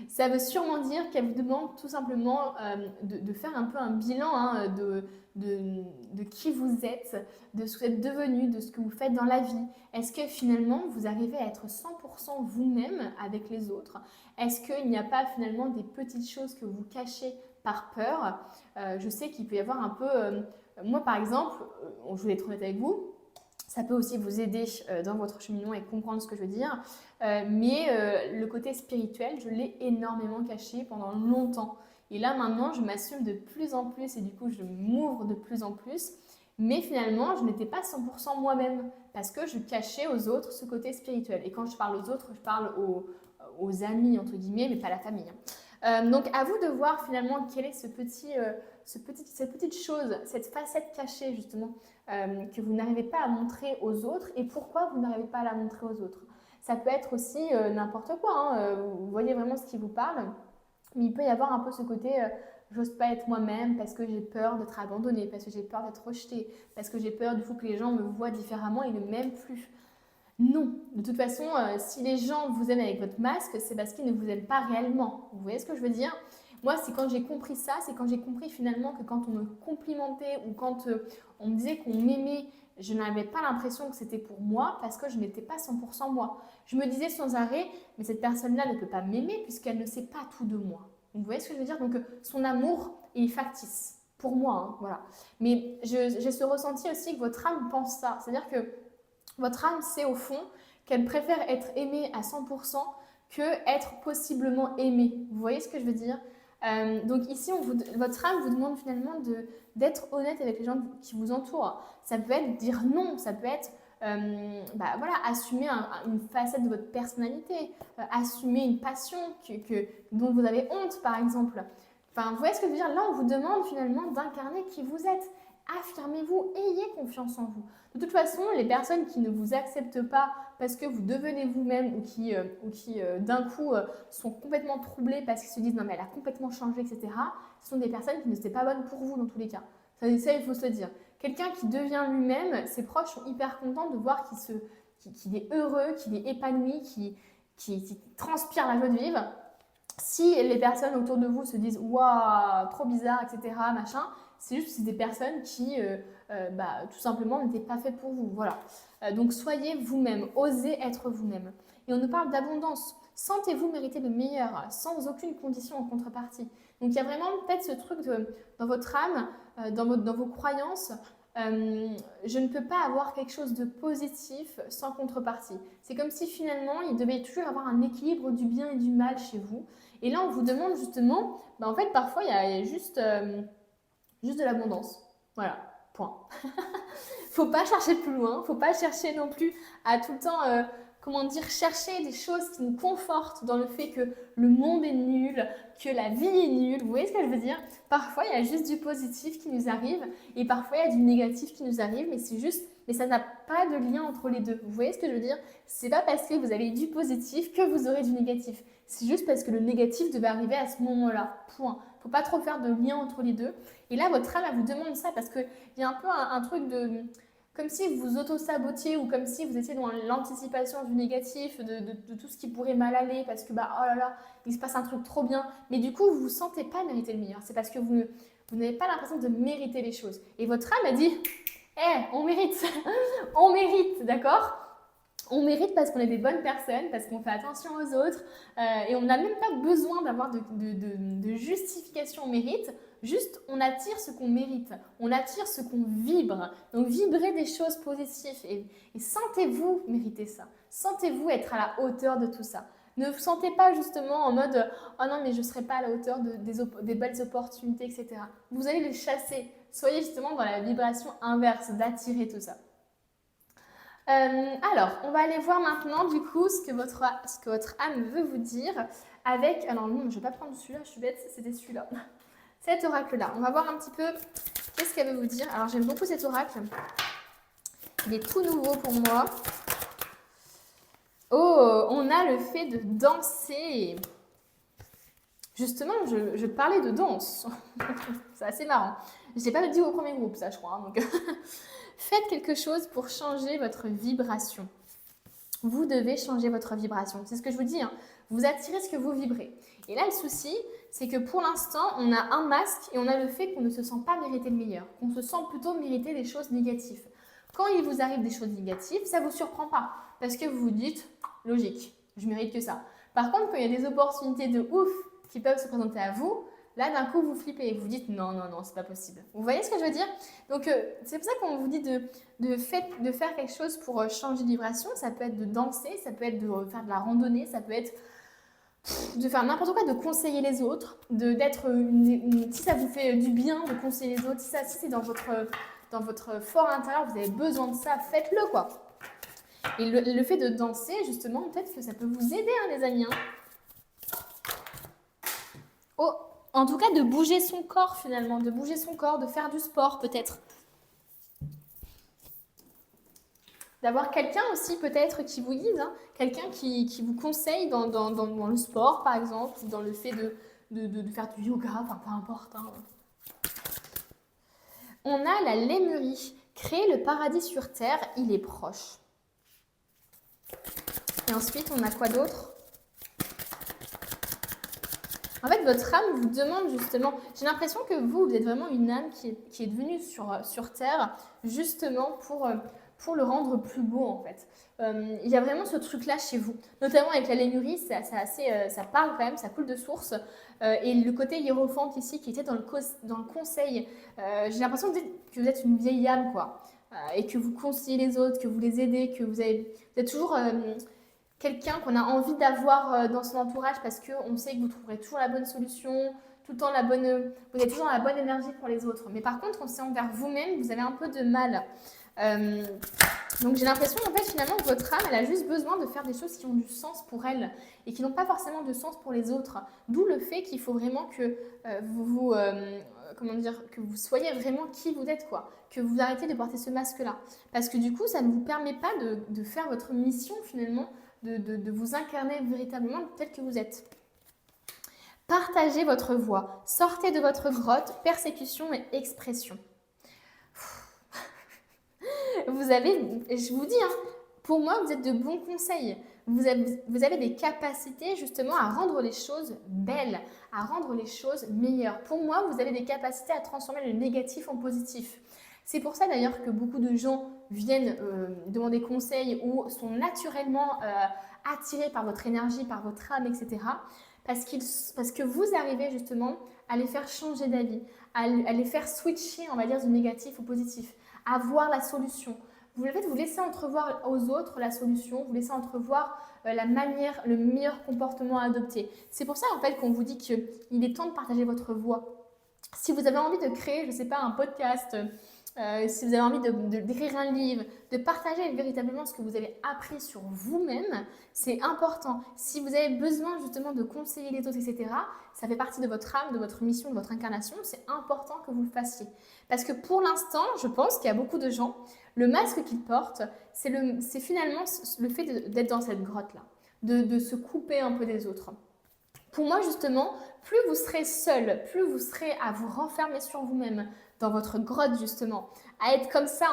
ça veut sûrement dire qu'elle vous demande tout simplement de faire un peu un bilan hein, de qui vous êtes, de ce que vous êtes devenu, de ce que vous faites dans la vie. Est-ce que finalement vous arrivez à être 100% vous-même avec les autres? Est-ce qu'il n'y a pas finalement des petites choses que vous cachez par peur? Je sais qu'il peut y avoir un peu... moi par exemple, je voulais être honnête avec vous, ça peut aussi vous aider dans votre cheminement et comprendre ce que je veux dire. Mais le côté spirituel, je l'ai énormément caché pendant longtemps. Et là, maintenant, je m'assume de plus en plus et du coup, je m'ouvre de plus en plus. Mais finalement, je n'étais pas 100% moi-même parce que je cachais aux autres ce côté spirituel. Et quand je parle aux autres, je parle aux amis, entre guillemets, mais pas à la famille. Donc, à vous de voir finalement quelle est cette petite chose, cette facette cachée justement, que vous n'arrivez pas à montrer aux autres et pourquoi vous n'arrivez pas à la montrer aux autres. Ça peut être aussi n'importe quoi, hein, vous voyez vraiment ce qui vous parle, mais il peut y avoir un peu ce côté j'ose pas être moi-même parce que j'ai peur d'être abandonnée, parce que j'ai peur d'être rejetée, parce que j'ai peur du coup que les gens me voient différemment et ne m'aiment plus. Non, de toute façon, si les gens vous aiment avec votre masque, c'est parce qu'ils ne vous aiment pas réellement. Vous voyez ce que je veux dire? Moi, c'est quand j'ai compris ça, c'est quand j'ai compris finalement que quand on me complimentait ou quand on me disait qu'on m'aimait, je n'avais pas l'impression que c'était pour moi parce que je n'étais pas 100% moi. Je me disais sans arrêt, mais cette personne-là ne peut pas m'aimer puisqu'elle ne sait pas tout de moi. Vous voyez ce que je veux dire? Donc son amour est factice pour moi, hein, voilà. Mais j'ai ce ressenti aussi que votre âme pense ça. C'est-à-dire que votre âme sait au fond qu'elle préfère être aimée à 100% que être possiblement aimée. Vous voyez ce que je veux dire? Donc ici, votre âme vous demande finalement d'être honnête avec les gens qui vous entourent. Ça peut être dire non, ça peut être voilà, assumer une facette de votre personnalité, assumer une passion dont vous avez honte par exemple. Enfin, vous voyez ce que je veux dire? Là, on vous demande finalement d'incarner qui vous êtes. Affirmez-vous, ayez confiance en vous. De toute façon, les personnes qui ne vous acceptent pas parce que vous devenez vous-même ou qui d'un coup sont complètement troublées parce qu'ils se disent non mais elle a complètement changé, etc. Ce sont des personnes qui ne sont pas bonnes pour vous dans tous les cas. Ça, il faut se le dire. Quelqu'un qui devient lui-même, ses proches sont hyper contents de voir qu'il est heureux, qu'il est épanoui, qu'il transpire la joie de vivre. Si les personnes autour de vous se disent waouh, trop bizarre, etc., machin, c'est juste que c'est des personnes qui, tout simplement, n'étaient pas faites pour vous. Voilà. Donc, soyez vous-même, osez être vous-même. Et on nous parle d'abondance. Sentez-vous mériter le meilleur, sans aucune condition en contrepartie. Donc, il y a vraiment peut-être ce truc dans votre âme, dans vos croyances. Je ne peux pas avoir quelque chose de positif sans contrepartie. C'est comme si finalement, il devait toujours avoir un équilibre du bien et du mal chez vous. Et là, on vous demande justement, en fait, parfois, il y a juste de l'abondance. Voilà, point. Faut pas chercher plus loin, faut pas chercher non plus à tout le temps, chercher des choses qui nous confortent dans le fait que le monde est nul, que la vie est nulle. Vous voyez ce que je veux dire? Parfois, il y a juste du positif qui nous arrive et parfois, il y a du négatif qui nous arrive, mais ça n'a pas de lien entre les deux. Vous voyez ce que je veux dire? C'est pas parce que vous avez du positif que vous aurez du négatif. C'est juste parce que le négatif devait arriver à ce moment-là. Point. Faut pas trop faire de lien entre les deux. Et là, votre âme, elle vous demande ça parce qu'il y a un peu un truc de... Comme si vous auto-sabotiez ou comme si vous étiez dans l'anticipation du négatif, de tout ce qui pourrait mal aller parce que, oh là là, il se passe un truc trop bien. Mais du coup, vous ne vous sentez pas mériter le meilleur. C'est parce que vous n'avez pas l'impression de mériter les choses. Et votre âme a dit, on mérite, on mérite, d'accord? On mérite parce qu'on est des bonnes personnes, parce qu'on fait attention aux autres et on n'a même pas besoin d'avoir de justification au mérite. Juste, on attire ce qu'on mérite, on attire ce qu'on vibre. Donc, vibrez des choses positives et sentez-vous mériter ça. Sentez-vous être à la hauteur de tout ça. Ne vous sentez pas justement en mode « Oh non, mais je ne serai pas à la hauteur des belles opportunités, etc. » Vous allez les chasser. Soyez justement dans la vibration inverse, d'attirer tout ça. Alors, on va aller voir maintenant du coup ce que votre âme veut vous dire avec... Alors non, je ne vais pas prendre celui-là, je suis bête, c'était celui-là. Cet oracle-là. On va voir un petit peu qu'est-ce qu'elle veut vous dire. Alors, j'aime beaucoup cet oracle. Il est tout nouveau pour moi. Oh, on a le fait de danser. Justement, je parlais de danse. C'est assez marrant. Je n'ai pas dit au premier groupe, ça, je crois. Donc, faites quelque chose pour changer votre vibration. Vous devez changer votre vibration. C'est ce que je vous dis, hein. Vous attirez ce que vous vibrez. Et là, le souci, c'est que pour l'instant, on a un masque et on a le fait qu'on ne se sent pas mériter le meilleur, qu'on se sent plutôt mériter des choses négatives. Quand il vous arrive des choses négatives, ça ne vous surprend pas parce que vous vous dites, logique, je mérite que ça. Par contre, quand il y a des opportunités de ouf qui peuvent se présenter à vous, là, d'un coup, vous flippez et vous dites non, non, non, c'est pas possible. Vous voyez ce que je veux dire? Donc, c'est pour ça qu'on vous dit de faire quelque chose pour changer de vibration. Ça peut être de danser, ça peut être de faire de la randonnée, ça peut être de faire n'importe quoi, de conseiller les autres, si ça vous fait du bien de conseiller les autres, si c'est dans votre fort intérieur, vous avez besoin de ça, faites-le quoi. Et le fait de danser, justement, peut-être que ça peut vous aider, hein, les amis. Oh, en tout cas, de bouger son corps finalement, de bouger son corps, de faire du sport peut-être. D'avoir quelqu'un aussi peut-être qui vous guide, hein, quelqu'un qui vous conseille dans le sport par exemple, ou dans le fait de faire du yoga, enfin peu importe. Hein. On a la lémurie. Créer le paradis sur terre, il est proche. Et ensuite, on a quoi d'autre? En fait, votre âme vous demande justement, j'ai l'impression que vous êtes vraiment une âme qui est devenue sur Terre justement pour le rendre plus beau en fait. Il y a vraiment ce truc-là chez vous, notamment avec la lémurie, ça parle quand même, ça coule de source. Et le côté hiérophante ici qui était dans le conseil, j'ai l'impression que vous êtes une vieille âme quoi, et que vous conseillez les autres, que vous les aidez, que vous êtes toujours... quelqu'un qu'on a envie d'avoir dans son entourage parce qu'on sait que vous trouverez toujours la bonne solution, tout le temps vous êtes toujours dans la bonne énergie pour les autres. Mais par contre, quand c'est envers vous-même, vous avez un peu de mal. Donc j'ai l'impression en fait finalement que votre âme, elle a juste besoin de faire des choses qui ont du sens pour elle et qui n'ont pas forcément de sens pour les autres. D'où le fait qu'il faut vraiment que que vous soyez vraiment qui vous êtes quoi, que vous arrêtez de porter ce masque-là. Parce que du coup, ça ne vous permet pas de faire votre mission finalement, de vous incarner véritablement tel que vous êtes. Partagez votre voix, sortez de votre grotte, persécution et expression. Je vous dis, hein, pour moi, vous êtes de bons conseils. Vous avez des capacités justement à rendre les choses belles, à rendre les choses meilleures. Pour moi, vous avez des capacités à transformer le négatif en positif. C'est pour ça d'ailleurs que beaucoup de gens viennent demander conseil ou sont naturellement attirés par votre énergie, par votre âme, etc. Parce que vous arrivez justement à les faire changer d'avis, à les faire switcher, on va dire, du négatif au positif, à voir la solution. Vous laissez entrevoir aux autres la solution, vous laissez entrevoir le meilleur comportement à adopter. C'est pour ça en fait qu'on vous dit qu'il est temps de partager votre voix. Si vous avez envie de créer, je ne sais pas, un podcast, si vous avez envie d'écrire un livre, de partager véritablement ce que vous avez appris sur vous-même, c'est important. Si vous avez besoin justement de conseiller les autres, etc., ça fait partie de votre âme, de votre mission, de votre incarnation, c'est important que vous le fassiez. Parce que pour l'instant, je pense qu'il y a beaucoup de gens, le masque qu'ils portent, c'est finalement le fait d'être dans cette grotte-là, de se couper un peu des autres. Pour moi, justement, plus vous serez seul, plus vous serez à vous renfermer sur vous-même, dans votre grotte, justement, à être comme ça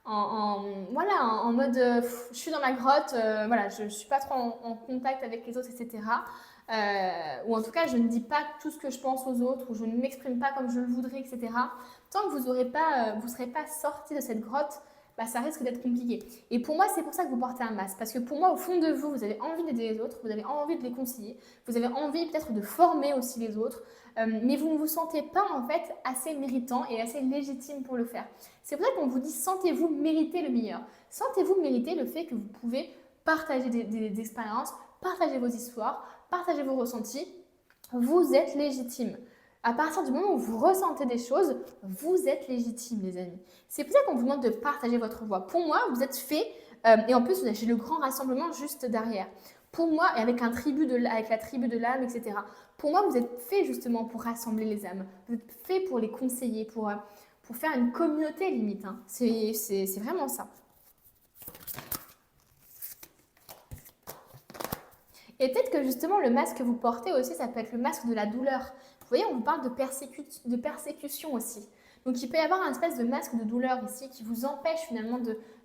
en mode je suis dans ma grotte, voilà, je ne suis pas trop en contact avec les autres, etc. Ou en tout cas, je ne dis pas tout ce que je pense aux autres, ou je ne m'exprime pas comme je le voudrais, etc. Tant que vous ne serez pas sorti de cette grotte, bah, ça risque d'être compliqué. Et pour moi, c'est pour ça que vous portez un masque. Parce que pour moi, au fond de vous, vous avez envie d'aider les autres, vous avez envie de les conseiller, vous avez envie peut-être de former aussi les autres, mais vous ne vous sentez pas en fait assez méritant et assez légitime pour le faire. C'est pour ça qu'on vous dit, sentez-vous mériter le meilleur. Sentez-vous mériter le fait que vous pouvez partager des expériences, partager vos histoires, partager vos ressentis. Vous êtes légitime. À partir du moment où vous ressentez des choses, vous êtes légitime, les amis. C'est pour ça qu'on vous demande de partager votre voix. Pour moi, vous êtes fait, et en plus, j'ai le grand rassemblement juste derrière. Pour moi, et avec la tribu de l'âme, etc. Pour moi, vous êtes fait justement pour rassembler les âmes. Vous êtes fait pour les conseiller, pour faire une communauté limite. Hein. C'est vraiment ça. Et peut-être que justement, le masque que vous portez aussi, ça peut être le masque de la douleur. Vous voyez, on vous parle de persécution aussi. Donc, il peut y avoir un espèce de masque de douleur ici qui vous empêche finalement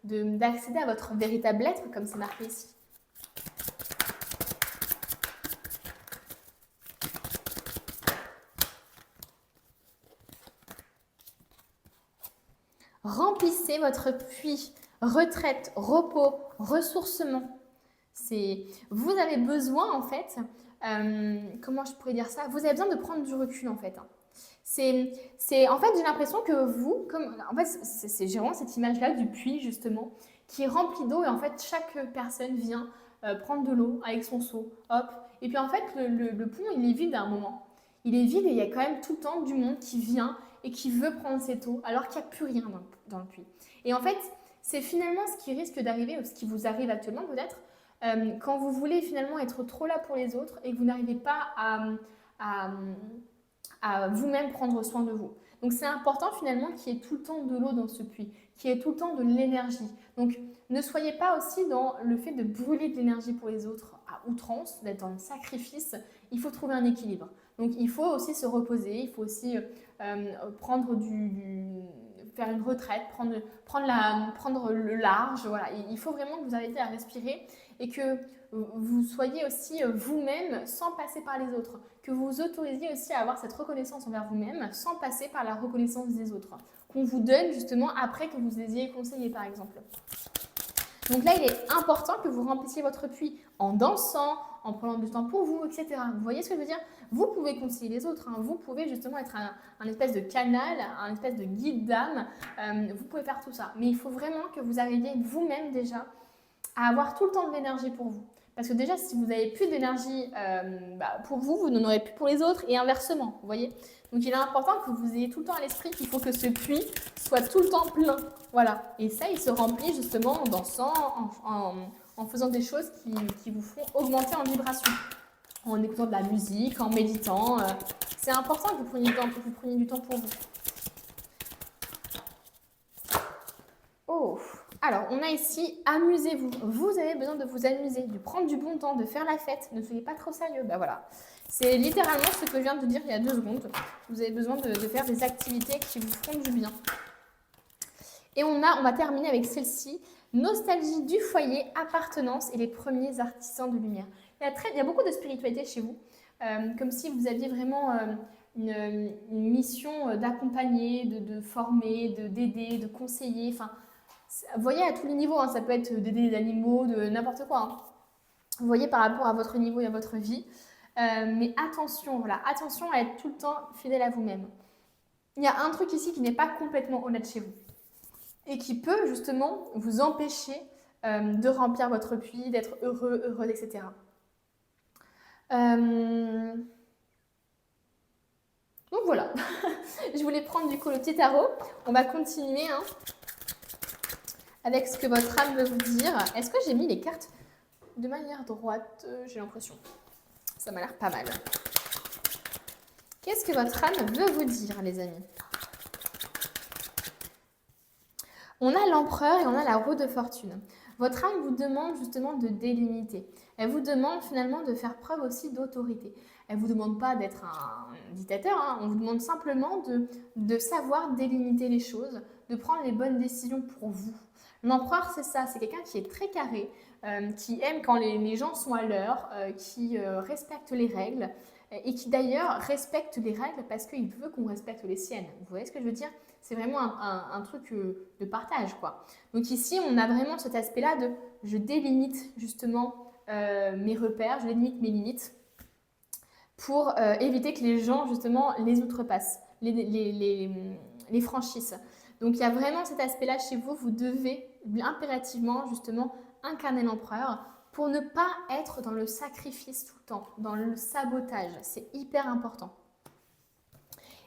d'accéder à votre véritable être, comme c'est marqué ici. Remplissez votre puits, retraite, repos, ressourcement. Vous avez besoin en fait, comment je pourrais dire ça? Vous avez besoin de prendre du recul en fait. En fait, j'ai l'impression que vous, en fait, c'est vraiment cette image-là du puits justement, qui est rempli d'eau et en fait, chaque personne vient prendre de l'eau avec son seau, hop. Et puis en fait, le pont, il est vide à un moment. Il est vide et il y a quand même tout le temps du monde qui vient et qui veut prendre cette eau alors qu'il n'y a plus rien dans le puits. Et en fait, c'est finalement ce qui risque d'arriver, ou ce qui vous arrive actuellement peut-être, quand vous voulez finalement être trop là pour les autres et que vous n'arrivez pas à vous-même prendre soin de vous. Donc c'est important finalement qu'il y ait tout le temps de l'eau dans ce puits, qu'il y ait tout le temps de l'énergie. Donc ne soyez pas aussi dans le fait de brûler de l'énergie pour les autres à outrance, d'être dans le sacrifice. Il faut trouver un équilibre. Donc il faut aussi se reposer, il faut aussi prendre faire une retraite, prendre le large. Voilà. Il faut vraiment que vous arrêtiez à respirer et que vous soyez aussi vous-même sans passer par les autres. Que vous vous autorisiez aussi à avoir cette reconnaissance envers vous-même sans passer par la reconnaissance des autres. Qu'on vous donne justement après que vous les ayez conseillés par exemple. Donc là, il est important que vous remplissiez votre puits en dansant, en prenant du temps pour vous, etc. Vous voyez ce que je veux dire? Vous pouvez conseiller les autres, hein. Vous pouvez justement être un espèce de canal, un espèce de guide d'âme. Vous pouvez faire tout ça. Mais il faut vraiment que vous arriviez vous-même déjà à avoir tout le temps de l'énergie pour vous. Parce que déjà, si vous n'avez plus d'énergie pour vous, vous n'en aurez plus pour les autres et inversement, vous voyez. Donc il est important que vous ayez tout le temps à l'esprit qu'il faut que ce puits soit tout le temps plein. Voilà. Et ça, il se remplit justement en dansant, en faisant des choses qui vous font augmenter en vibration. En écoutant de la musique, en méditant. C'est important que vous preniez du temps pour vous. Oh! Alors, on a ici, amusez-vous. Vous avez besoin de vous amuser, de prendre du bon temps, de faire la fête. Ne soyez pas trop sérieux. Ben voilà. C'est littéralement ce que je viens de dire il y a 2 secondes. Vous avez besoin de faire des activités qui vous feront du bien. Et on va terminer avec celle-ci. Nostalgie du foyer, appartenance et les premiers artisans de lumière. Il y a beaucoup de spiritualité chez vous. Comme si vous aviez vraiment une mission d'accompagner, de former, d'aider, de conseiller. Enfin, vous voyez à tous les niveaux, hein, ça peut être d'aider les animaux, de n'importe quoi. Hein. Vous voyez par rapport à votre niveau et à votre vie. Mais attention, voilà, attention à être tout le temps fidèle à vous-même. Il y a un truc ici qui n'est pas complètement honnête chez vous et qui peut justement vous empêcher de remplir votre puits, d'être heureux, heureuse, etc. Donc voilà, je voulais prendre du coup le petit tarot. On va continuer avec ce que votre âme veut vous dire. Est-ce que j'ai mis les cartes de manière droite? J'ai l'impression. Ça m'a l'air pas mal. Qu'est-ce que votre âme veut vous dire, les amis? On a l'empereur et on a la roue de fortune. Votre âme vous demande justement de délimiter. Elle vous demande finalement de faire preuve aussi d'autorité. Elle ne vous demande pas d'être un dictateur, hein. On vous demande simplement de savoir délimiter les choses, de prendre les bonnes décisions pour vous. L'empereur, c'est ça, c'est quelqu'un qui est très carré, qui aime quand les gens sont à l'heure, qui respecte les règles et qui d'ailleurs respecte les règles parce qu'il veut qu'on respecte les siennes. Vous voyez ce que je veux dire? C'est vraiment un truc de partage, quoi. Donc ici, on a vraiment cet aspect-là de je délimite justement mes repères, je délimite mes limites pour éviter que les gens justement les outrepassent, les franchissent. Donc il y a vraiment cet aspect-là chez vous, vous devez impérativement justement incarner l'empereur pour ne pas être dans le sacrifice tout le temps, dans le sabotage. C'est hyper important.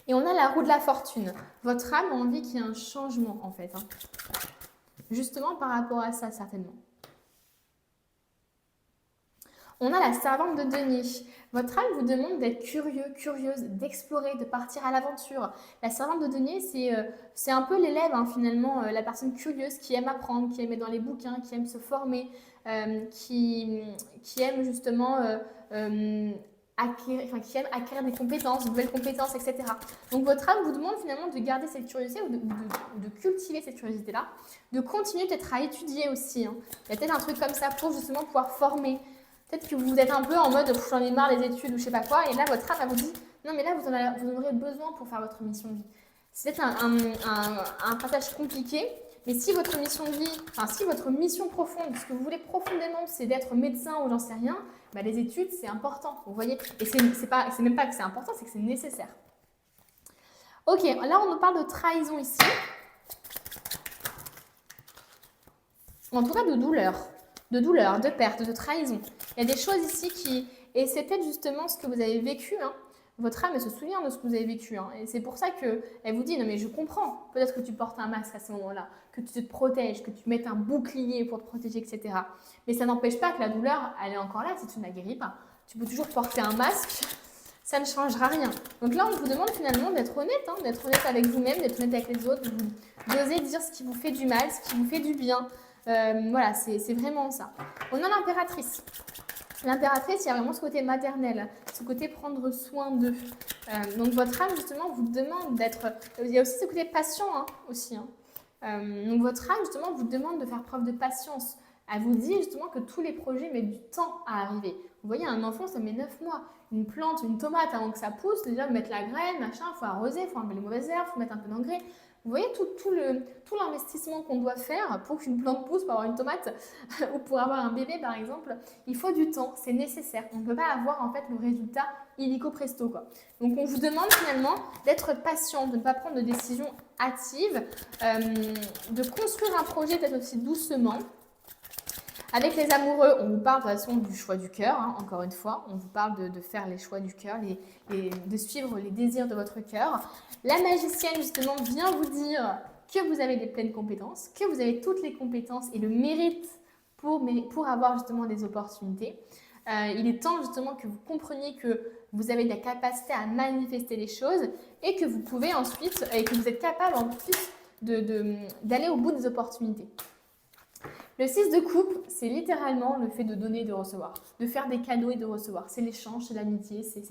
Et on a la roue de la fortune. Votre âme a envie qu'il y ait un changement en fait. Justement par rapport à ça certainement. On a la servante de denier. Votre âme vous demande d'être curieux, curieuse, d'explorer, de partir à l'aventure. La servante de denier, c'est un peu l'élève, hein, finalement, la personne curieuse qui aime apprendre, qui aime être dans les bouquins, qui aime se former, qui aime justement qui aime acquérir des compétences, de nouvelles compétences, etc. Donc votre âme vous demande finalement de garder cette curiosité ou de cultiver cette curiosité-là, de continuer peut-être à étudier aussi. Hein. Il y a peut-être un truc comme ça pour justement pouvoir former. Peut-être que vous êtes un peu en mode j'en ai marre des études ou je sais pas quoi, et là votre âme elle vous dit non mais là vous en aurez besoin pour faire votre mission de vie. C'est peut-être un passage compliqué, mais si votre mission de vie, enfin si votre mission profonde, ce que vous voulez profondément, c'est d'être médecin ou j'en sais rien, bah, les études c'est important, vous voyez. Et c'est même pas que c'est important, c'est que c'est nécessaire. Ok, là on nous parle de trahison ici. En tout cas de douleur, de perte, de trahison. Il y a des choses ici qui... Et c'est peut-être justement ce que vous avez vécu, hein. Votre âme, elle se souvient de ce que vous avez vécu. Hein. Et c'est pour ça qu'elle vous dit, non mais je comprends, peut-être que tu portes un masque à ce moment-là, que tu te protèges, que tu mettes un bouclier pour te protéger, etc. Mais ça n'empêche pas que la douleur, elle est encore là si tu ne la guéris pas. Tu peux toujours porter un masque, ça ne changera rien. Donc là, on vous demande finalement d'être honnête, hein, d'être honnête avec vous-même, d'être honnête avec les autres, d'oser dire ce qui vous fait du mal, ce qui vous fait du bien. Voilà, c'est vraiment ça. On a l'impératrice. L'impératrice, il y a vraiment ce côté maternel, ce côté prendre soin d'eux. Donc votre âme, justement, vous demande d'être... Il y a aussi ce côté patient, hein, aussi. Hein. Donc votre âme, justement, vous demande de faire preuve de patience. Elle vous dit, justement, que tous les projets mettent du temps à arriver. Vous voyez, un enfant, ça met 9 mois. Une plante, une tomate, avant que ça pousse, déjà, mettre la graine, machin, il faut arroser, il faut enlever les mauvaises herbes, il faut mettre un peu d'engrais. Vous voyez tout l'investissement qu'on doit faire pour qu'une plante pousse, pour avoir une tomate ou pour avoir un bébé par exemple, il faut du temps, c'est nécessaire. On ne peut pas avoir en fait le résultat illico presto quoi. Donc on vous demande finalement d'être patient, de ne pas prendre de décisions hâtives, de construire un projet peut-être aussi doucement. Avec les amoureux, on vous parle de toute façon du choix du cœur, hein, encore une fois. On vous parle de faire les choix du cœur, de suivre les désirs de votre cœur. La magicienne, justement, vient vous dire que vous avez des pleines compétences, que vous avez toutes les compétences et le mérite pour avoir justement des opportunités. Il est temps justement que vous compreniez que vous avez la capacité à manifester les choses et que vous pouvez ensuite, et que vous êtes capable en plus d'aller au bout des opportunités. Le 6 de coupe, c'est littéralement le fait de donner et de recevoir, de faire des cadeaux et de recevoir. C'est l'échange, c'est l'amitié, c'est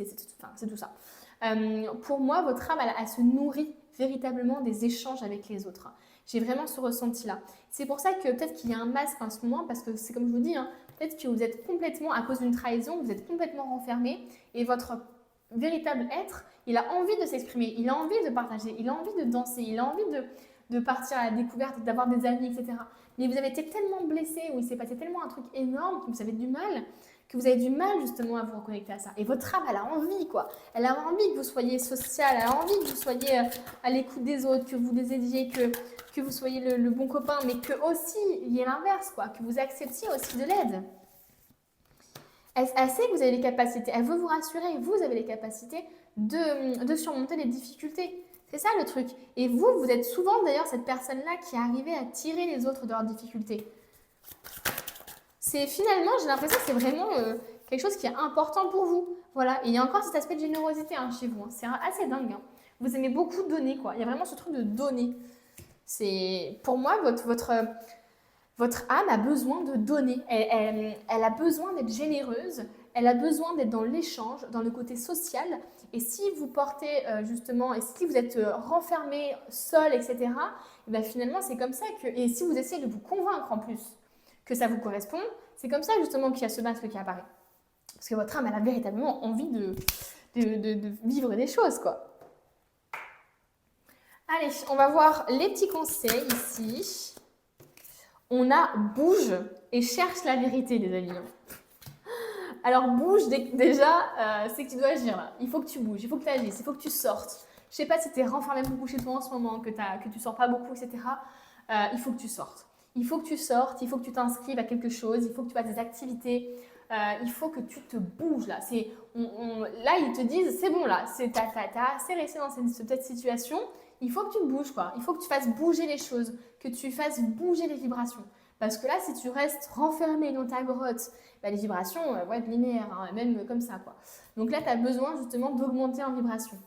tout ça. Pour moi, votre âme, elle se nourrit véritablement des échanges avec les autres. J'ai vraiment ce ressenti-là. C'est pour ça que peut-être qu'il y a un masque en ce moment, parce que c'est comme je vous dis, hein, peut-être que vous êtes complètement, à cause d'une trahison, vous êtes complètement renfermé et votre véritable être, il a envie de s'exprimer, il a envie de partager, il a envie de danser, il a envie de partir à la découverte, d'avoir des amis, etc. Mais vous avez été tellement blessé, ou il s'est passé tellement un truc énorme que vous avez du mal justement à vous reconnecter à ça. Et votre âme, elle a envie, quoi. Elle a envie que vous soyez social, elle a envie que vous soyez à l'écoute des autres, que vous les aidiez, que vous soyez le bon copain, mais que aussi, il y ait l'inverse, quoi, que vous acceptiez aussi de l'aide. Elle sait que vous avez les capacités, elle veut vous rassurer, vous avez les capacités de surmonter les difficultés. C'est ça le truc. Et vous êtes souvent d'ailleurs cette personne-là qui est arrivée à tirer les autres de leurs difficultés. C'est finalement, j'ai l'impression que c'est vraiment quelque chose qui est important pour vous. Voilà. Et il y a encore cet aspect de générosité hein, chez vous. Hein. C'est assez dingue. Hein. Vous aimez beaucoup donner, quoi. Il y a vraiment ce truc de donner. Pour moi, votre âme a besoin de donner. Elle a besoin d'être généreuse. Elle a besoin d'être dans l'échange, dans le côté social. Et si vous portez justement, et si vous êtes renfermé, seul, etc., et bien finalement c'est comme ça que, et si vous essayez de vous convaincre en plus que ça vous correspond, c'est comme ça justement qu'il y a ce masque qui apparaît. Parce que votre âme, elle a véritablement envie de vivre des choses, quoi. Allez, on va voir les petits conseils ici. On a bouge et cherche la vérité, les amis. Alors bouge déjà, c'est que tu dois agir là. Il faut que tu bouges, il faut que tu agisses, il faut que tu sortes. Je sais pas si tu es renfermé beaucoup chez toi en ce moment, que tu sors pas beaucoup, etc. Il faut que tu sortes. Il faut que tu sortes, il faut que tu t'inscrives à quelque chose, il faut que tu fasses des activités, il faut que tu te bouges là. Là, ils te disent, c'est bon là, t'as assez resté dans cette situation, il faut que tu te bouges quoi. Il faut que tu fasses bouger les choses, que tu fasses bouger les vibrations. Parce que là, si tu restes renfermé dans ta grotte, bah, les vibrations vont être linéaires, hein, même comme ça, quoi. Donc là, tu as besoin justement d'augmenter en vibration.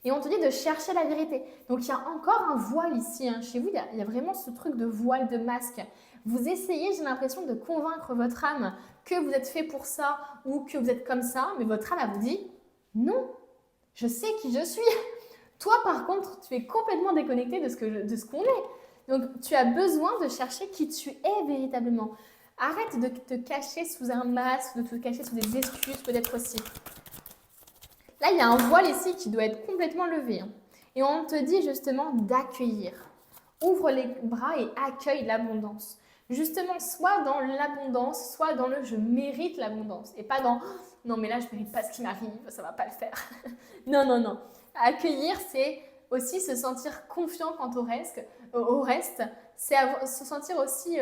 Et on te dit de chercher la vérité. Donc il y a encore un voile ici, hein. Chez vous, il y a vraiment ce truc de voile, de masque. Vous essayez, j'ai l'impression, de convaincre votre âme que vous êtes fait pour ça ou que vous êtes comme ça, mais votre âme, elle vous dit non, je sais qui je suis. Toi, par contre, tu es complètement déconnecté de ce qu'on est. Donc, tu as besoin de chercher qui tu es véritablement. Arrête de te cacher sous un masque, de te cacher sous des excuses peut-être aussi. Là, il y a un voile ici qui doit être complètement levé. Et on te dit justement d'accueillir. Ouvre les bras et accueille l'abondance. Justement, soit dans l'abondance, soit dans le je mérite l'abondance. Et pas dans non, mais là, je ne mérite pas ce qui m'arrive, ça ne va pas le faire. Non, non, non. Accueillir, c'est aussi se sentir confiant quant au reste. C'est se sentir aussi,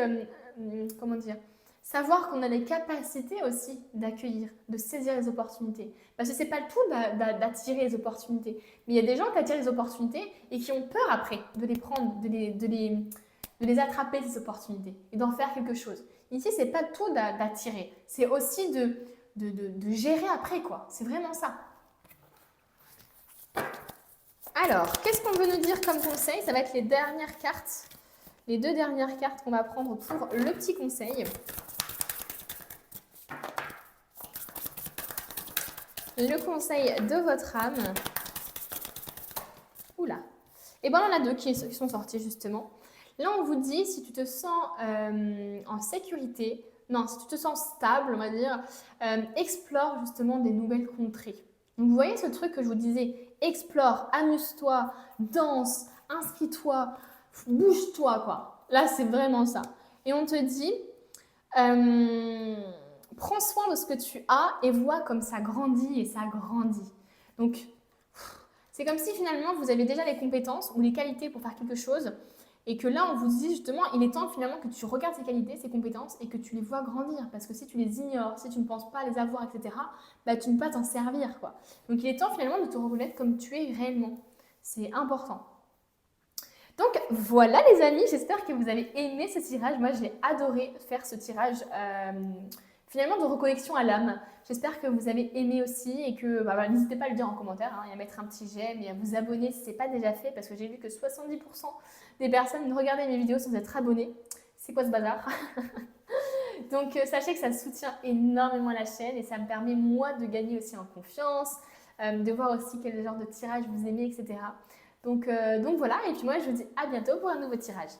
comment dire, savoir qu'on a les capacités aussi d'accueillir, de saisir les opportunités. Parce que c'est pas le tout d'attirer les opportunités. Mais il y a des gens qui attirent les opportunités et qui ont peur après de les prendre, de les attraper, ces opportunités, et d'en faire quelque chose. Ici, c'est pas tout d'attirer. C'est aussi de gérer après, quoi. C'est vraiment ça. Alors, qu'est-ce qu'on veut nous dire comme conseil? Ça va être les dernières cartes. Les deux dernières cartes qu'on va prendre pour le petit conseil. Le conseil de votre âme. Oula. Et bien, on en a deux qui sont sortis justement. Là, on vous dit, si tu te sens en sécurité, non, si tu te sens stable, on va dire, explore justement des nouvelles contrées. Donc, vous voyez ce truc que je vous disais, explore, amuse-toi, danse, inscris-toi, bouge-toi, quoi. Là, c'est vraiment ça. Et on te dit, prends soin de ce que tu as et vois comme ça grandit et ça grandit. Donc, c'est comme si finalement vous avez déjà les compétences ou les qualités pour faire quelque chose et que là on vous dit justement il est temps finalement que tu regardes ces qualités, ces compétences et que tu les vois grandir parce que si tu les ignores, si tu ne penses pas les avoir, etc., bah, tu ne peux pas t'en servir, quoi. Donc il est temps finalement de te reconnaître comme tu es réellement. C'est important. Donc voilà les amis, j'espère que vous avez aimé ce tirage. Moi j'ai adoré faire ce tirage finalement de reconnexion à l'âme. J'espère que vous avez aimé aussi et que n'hésitez pas à le dire en commentaire et à mettre un petit j'aime et à vous abonner si ce n'est pas déjà fait parce que j'ai vu que 70% des personnes regardaient mes vidéos sans être abonnées. C'est quoi ce bazar? Donc sachez que ça soutient énormément la chaîne et ça me permet moi de gagner aussi en confiance, de voir aussi quel genre de tirage vous aimez, etc. Donc voilà, et puis moi je vous dis à bientôt pour un nouveau tirage.